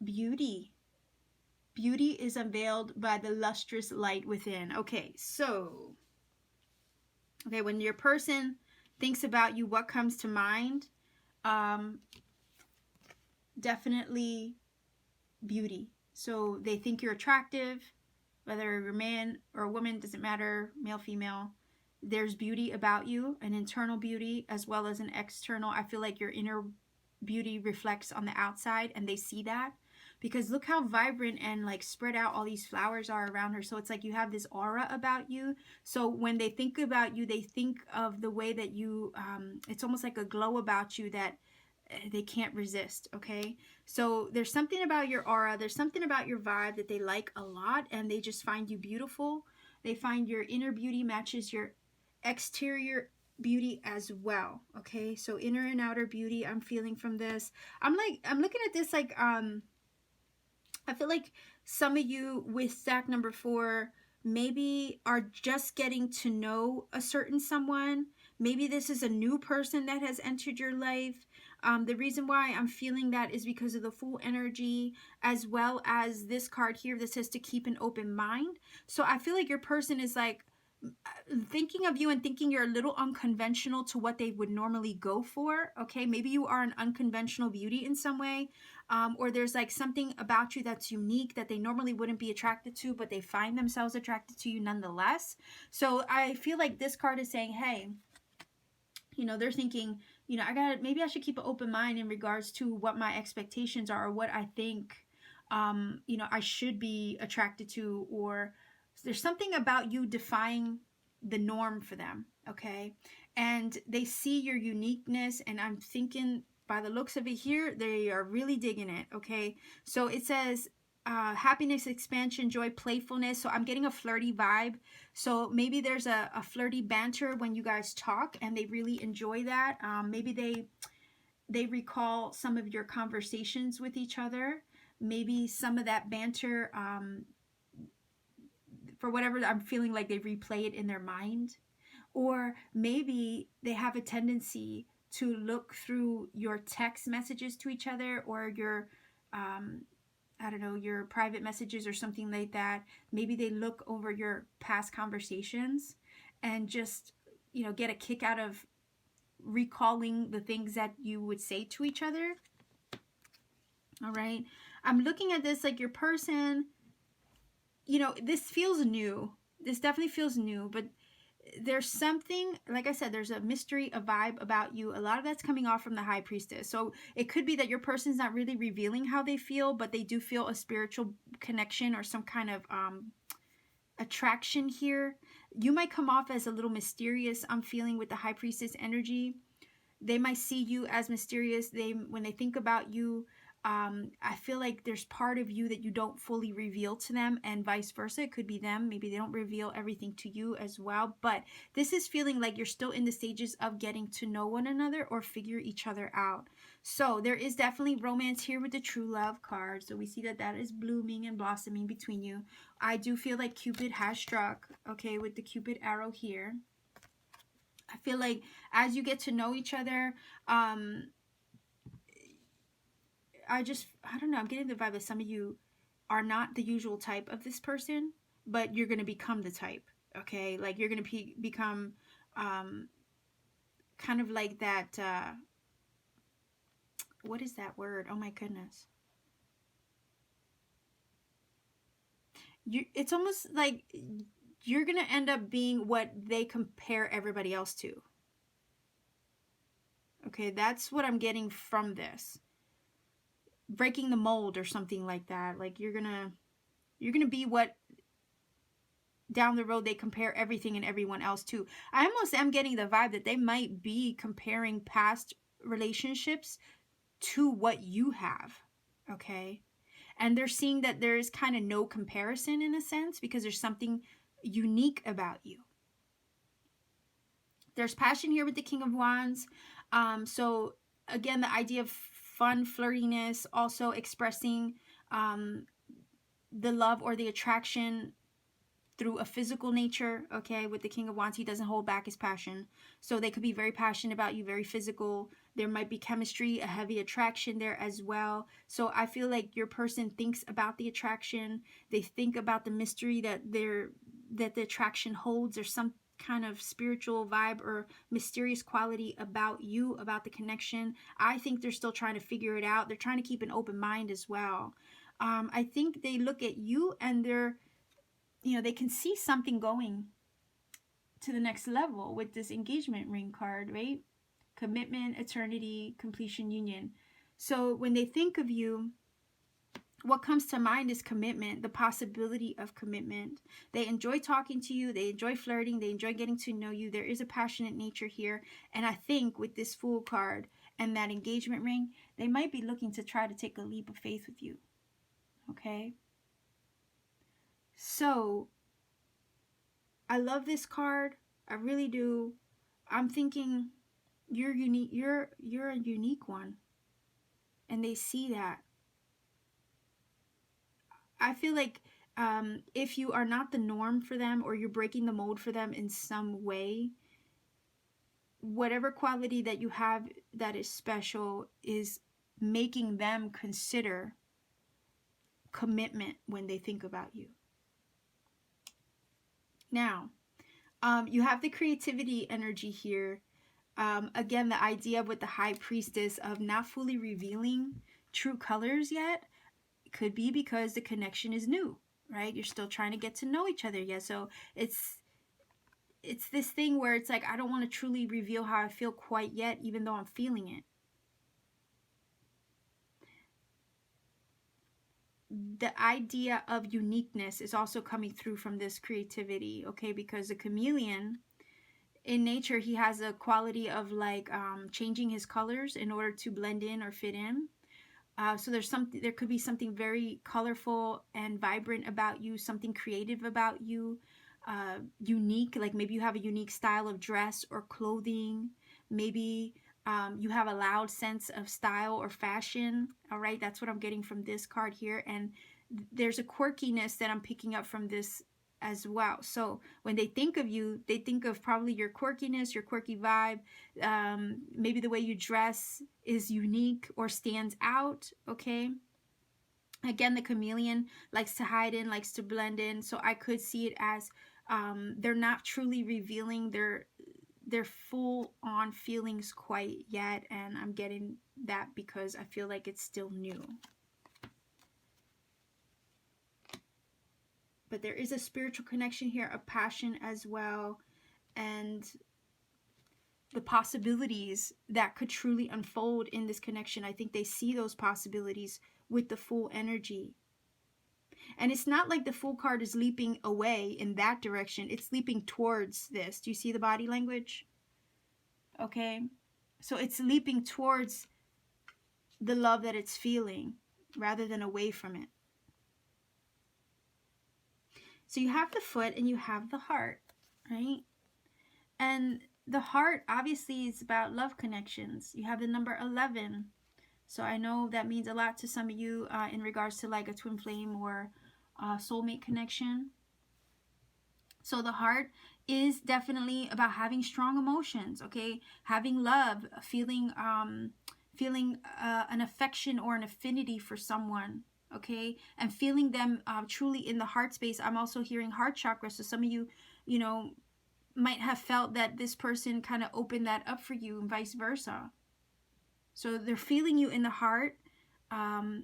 Beauty. Beauty is unveiled by the lustrous light within. Okay, so. Okay, when your person thinks about you, what comes to mind? Definitely beauty. So they think you're attractive. Whether you're a man or a woman, doesn't matter, male, female. There's beauty about you, an internal beauty as well as an external. I feel like your inner beauty reflects on the outside and they see that. Because look how vibrant and like spread out all these flowers are around her. So it's like you have this aura about you. So when they think about you, they think of the way that you, it's almost like a glow about you that they can't resist. Okay, so there's something about your aura, there's something about your vibe that they like a lot, and they just find you beautiful. They find your inner beauty matches your exterior beauty as well. Okay, so inner and outer beauty I'm feeling from this. I'm looking at this like I feel like some of you with stack number 4 maybe are just getting to know a certain someone. Maybe this is a new person that has entered your life. The reason why I'm feeling that is because of the Fool energy, as well as this card here that says to keep an open mind. So I feel like your person is like thinking of you and thinking you're a little unconventional to what they would normally go for. Okay, maybe you are an unconventional beauty in some way, or there's like something about you that's unique that they normally wouldn't be attracted to, but they find themselves attracted to you nonetheless. So I feel like this card is saying, hey, you know, they're thinking, you know, maybe I should keep an open mind in regards to what my expectations are, or what I think, you know, I should be attracted to, or there's something about you defying the norm for them. Okay. And they see your uniqueness, and I'm thinking by the looks of it here, they are really digging it. Okay. So it says, happiness, expansion, joy, playfulness. So I'm getting a flirty vibe. So maybe there's a flirty banter when you guys talk and they really enjoy that. Maybe they recall some of your conversations with each other. Maybe some of that banter, for whatever, I'm feeling like they replay it in their mind. Or maybe they have a tendency to look through your text messages to each other, or your I don't know, your private messages or something like that. Maybe they look over your past conversations and just, you know, get a kick out of recalling the things that you would say to each other. All right. I'm looking at this like your person, you know, this feels new. This definitely feels new, but there's something, like I said, there's a mystery, a vibe about you. A lot of that's coming off from the High Priestess. So it could be that your person's not really revealing how they feel, but they do feel a spiritual connection or some kind of attraction here. You might come off as a little mysterious, I'm feeling, with the High Priestess energy. They might see you as mysterious. When they think about you, I feel like there's part of you that you don't fully reveal to them, and vice versa. It could be them. Maybe they don't reveal everything to you as well. But this is feeling like you're still in the stages of getting to know one another or figure each other out. So there is definitely romance here with the true love card. So we see that that is blooming and blossoming between you. I do feel like Cupid has struck, okay, with the Cupid arrow here. I feel like as you get to know each other, I don't know, I'm getting the vibe that some of you are not the usual type of this person, but you're going to become the type, okay? Like you're going to become kind of like that, what is that word? Oh my goodness. It's almost like you're going to end up being what they compare everybody else to. Okay, that's what I'm getting from this. Breaking the mold or something like that. Like you're gonna be what down the road they compare everything and everyone else to. I almost am getting the vibe that they might be comparing past relationships to what you have. Okay, and they're seeing that there is kind of no comparison in a sense because there's something unique about you. There's passion here with the King of Wands. So again, the idea of fun, flirtiness, also expressing the love or the attraction through a physical nature, okay? With the King of Wands, he doesn't hold back his passion. So they could be very passionate about you, very physical. There might be chemistry, a heavy attraction there as well. So I feel like your person thinks about the attraction. They think about the mystery that the attraction holds. There's some kind of spiritual vibe or mysterious quality about you, about the connection. I think they're still trying to figure it out. They're trying to keep an open mind as well. I think they look at you and they can see something going to the next level with this engagement ring card, right? Commitment, eternity, completion, union. So when they think of you, what comes to mind is commitment, the possibility of commitment. They enjoy talking to you. They enjoy flirting. They enjoy getting to know you. There is a passionate nature here. And I think with this Fool card and that engagement ring, they might be looking to try to take a leap of faith with you. Okay? So I love this card. I really do. I'm thinking you're unique. You're a unique one. And they see that. I feel like if you are not the norm for them or you're breaking the mold for them in some way, whatever quality that you have that is special is making them consider commitment when they think about you. Now, you have the creativity energy here. Again, the idea with the High Priestess of not fully revealing true colors yet could be because the connection is new, right? You're still trying to get to know each other yet. So it's this thing where it's like, I don't want to truly reveal how I feel quite yet, even though I'm feeling it. The idea of uniqueness is also coming through from this creativity, okay? Because the chameleon, in nature, he has a quality of like changing his colors in order to blend in or fit in. So there could be something very colorful and vibrant about you, something creative about you, unique. Like maybe you have a unique style of dress or clothing. Maybe you have a loud sense of style or fashion. All right, that's what I'm getting from this card here. And there's a quirkiness that I'm picking up from this as well. So when they think of you, they think of probably your quirkiness, your quirky vibe. Maybe the way you dress is unique or stands out, okay? Again, the chameleon likes to hide in, likes to blend in. So I could see it as they're not truly revealing their full-on feelings quite yet. And I'm getting that because I feel like it's still new. but there is a spiritual connection here, a passion as well, and the possibilities that could truly unfold in this connection. I think they see those possibilities with the Fool energy. And it's not like the Fool card is leaping away in that direction. It's leaping towards this. Do you see the body language? Okay. So it's leaping towards the love that it's feeling rather than away from it. So you have the Foot and you have the Heart, right? And the Heart obviously is about love connections. You have the number 11. So I know that means a lot to some of you in regards to like a twin flame or soulmate connection. So the Heart is definitely about having strong emotions, okay? Having love, feeling an affection or an affinity for someone, okay? And feeling them truly in the heart space. I'm also hearing heart chakra. So some of you, you know, might have felt that this person kind of opened that up for you and vice versa. So they're feeling you in the heart. I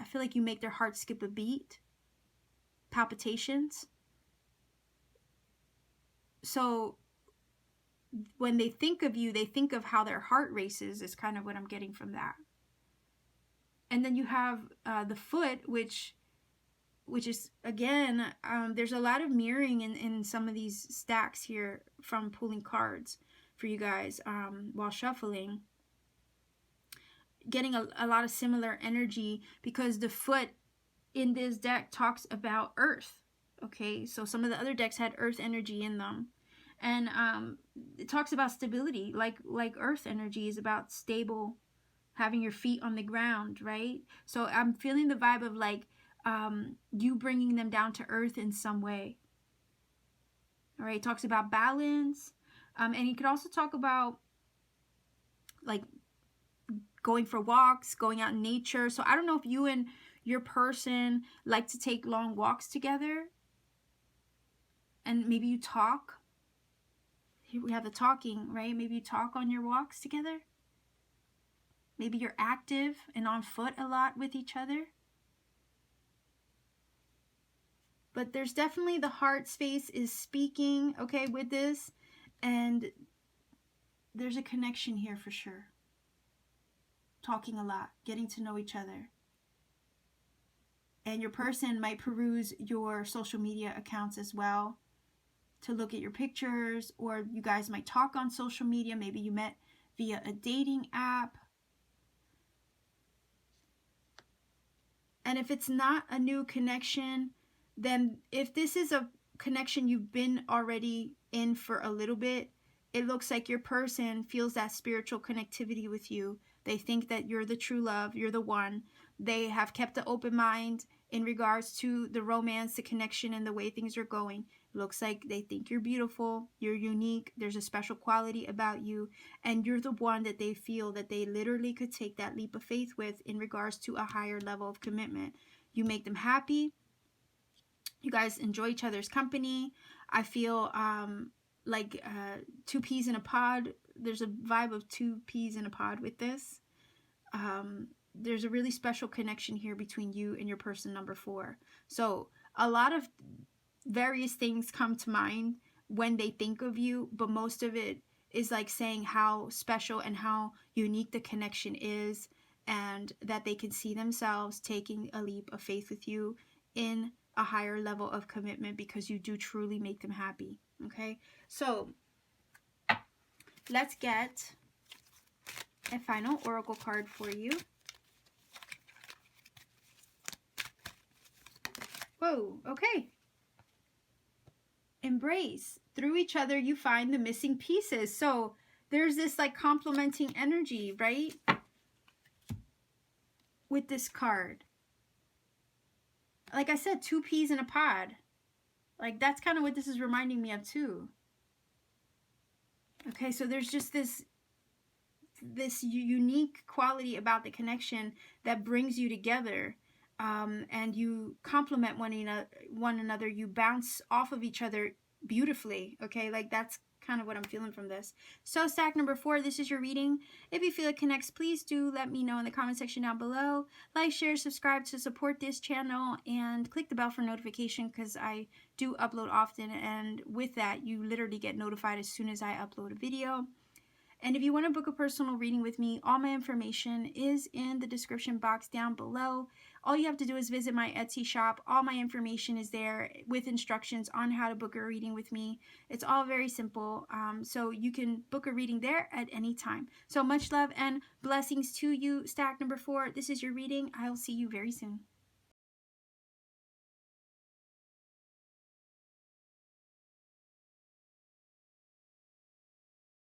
feel like you make their heart skip a beat. Palpitations. So when they think of you, they think of how their heart races, is kind of what I'm getting from that. And then you have the Foot, which is, again, there's a lot of mirroring in some of these stacks here from pulling cards for you guys while shuffling. Getting a lot of similar energy because the Foot in this deck talks about earth. Okay, so some of the other decks had earth energy in them. And it talks about stability, like earth energy is about stable, having your feet on the ground, right? So I'm feeling the vibe of like you bringing them down to earth in some way. All right, it talks about balance. And you could also talk about like going for walks, going out in nature. So I don't know if you and your person like to take long walks together. And maybe you talk. Here we have the talking, right? Maybe you talk on your walks together. Maybe you're active and on foot a lot with each other. But there's definitely the heart space is speaking, okay, with this. And there's a connection here for sure. Talking a lot, getting to know each other. And your person might peruse your social media accounts as well to look at your pictures, or you guys might talk on social media. Maybe you met via a dating app. And if it's not a new connection, then if this is a connection you've been already in for a little bit, it looks like your person feels that spiritual connectivity with you. They think that you're the true love, you're the one. They have kept an open mind in regards to the romance, the connection, and the way things are going. It looks like they think you're beautiful, you're unique, there's a special quality about you, and you're the one that they feel that they literally could take that leap of faith with in regards to a higher level of commitment. You make them happy. You guys enjoy each other's company. I feel like two peas in a pod. There's a vibe of two peas in a pod with this. There's a really special connection here between you and your person number 4. So a lot of various things come to mind when they think of you, but most of it is like saying how special and how unique the connection is, and that they can see themselves taking a leap of faith with you in a higher level of commitment because you do truly make them happy. Okay, so let's get a final oracle card for you. Whoa, okay. Embrace. Through each other, you find the missing pieces. So there's this like complementing energy, right? With this card. Like I said, two peas in a pod. Like that's kind of what this is reminding me of too. Okay, so there's just this unique quality about the connection that brings you together. And you complement one another, you bounce off of each other beautifully, okay? Like that's kind of what I'm feeling from this. So stack number 4, this is your reading. If you feel it connects, please do let me know in the comment section down below. Like, share, subscribe to support this channel, and click the bell for notification because I do upload often, and with that you literally get notified as soon as I upload a video. And if you want to book a personal reading with me, all my information is in the description box down below. All you have to do is visit my Etsy shop. All my information is there with instructions on how to book a reading with me. It's all very simple, so you can book a reading there at any time. So much love and blessings to you, stack number 4. This is your reading. I'll see you very soon.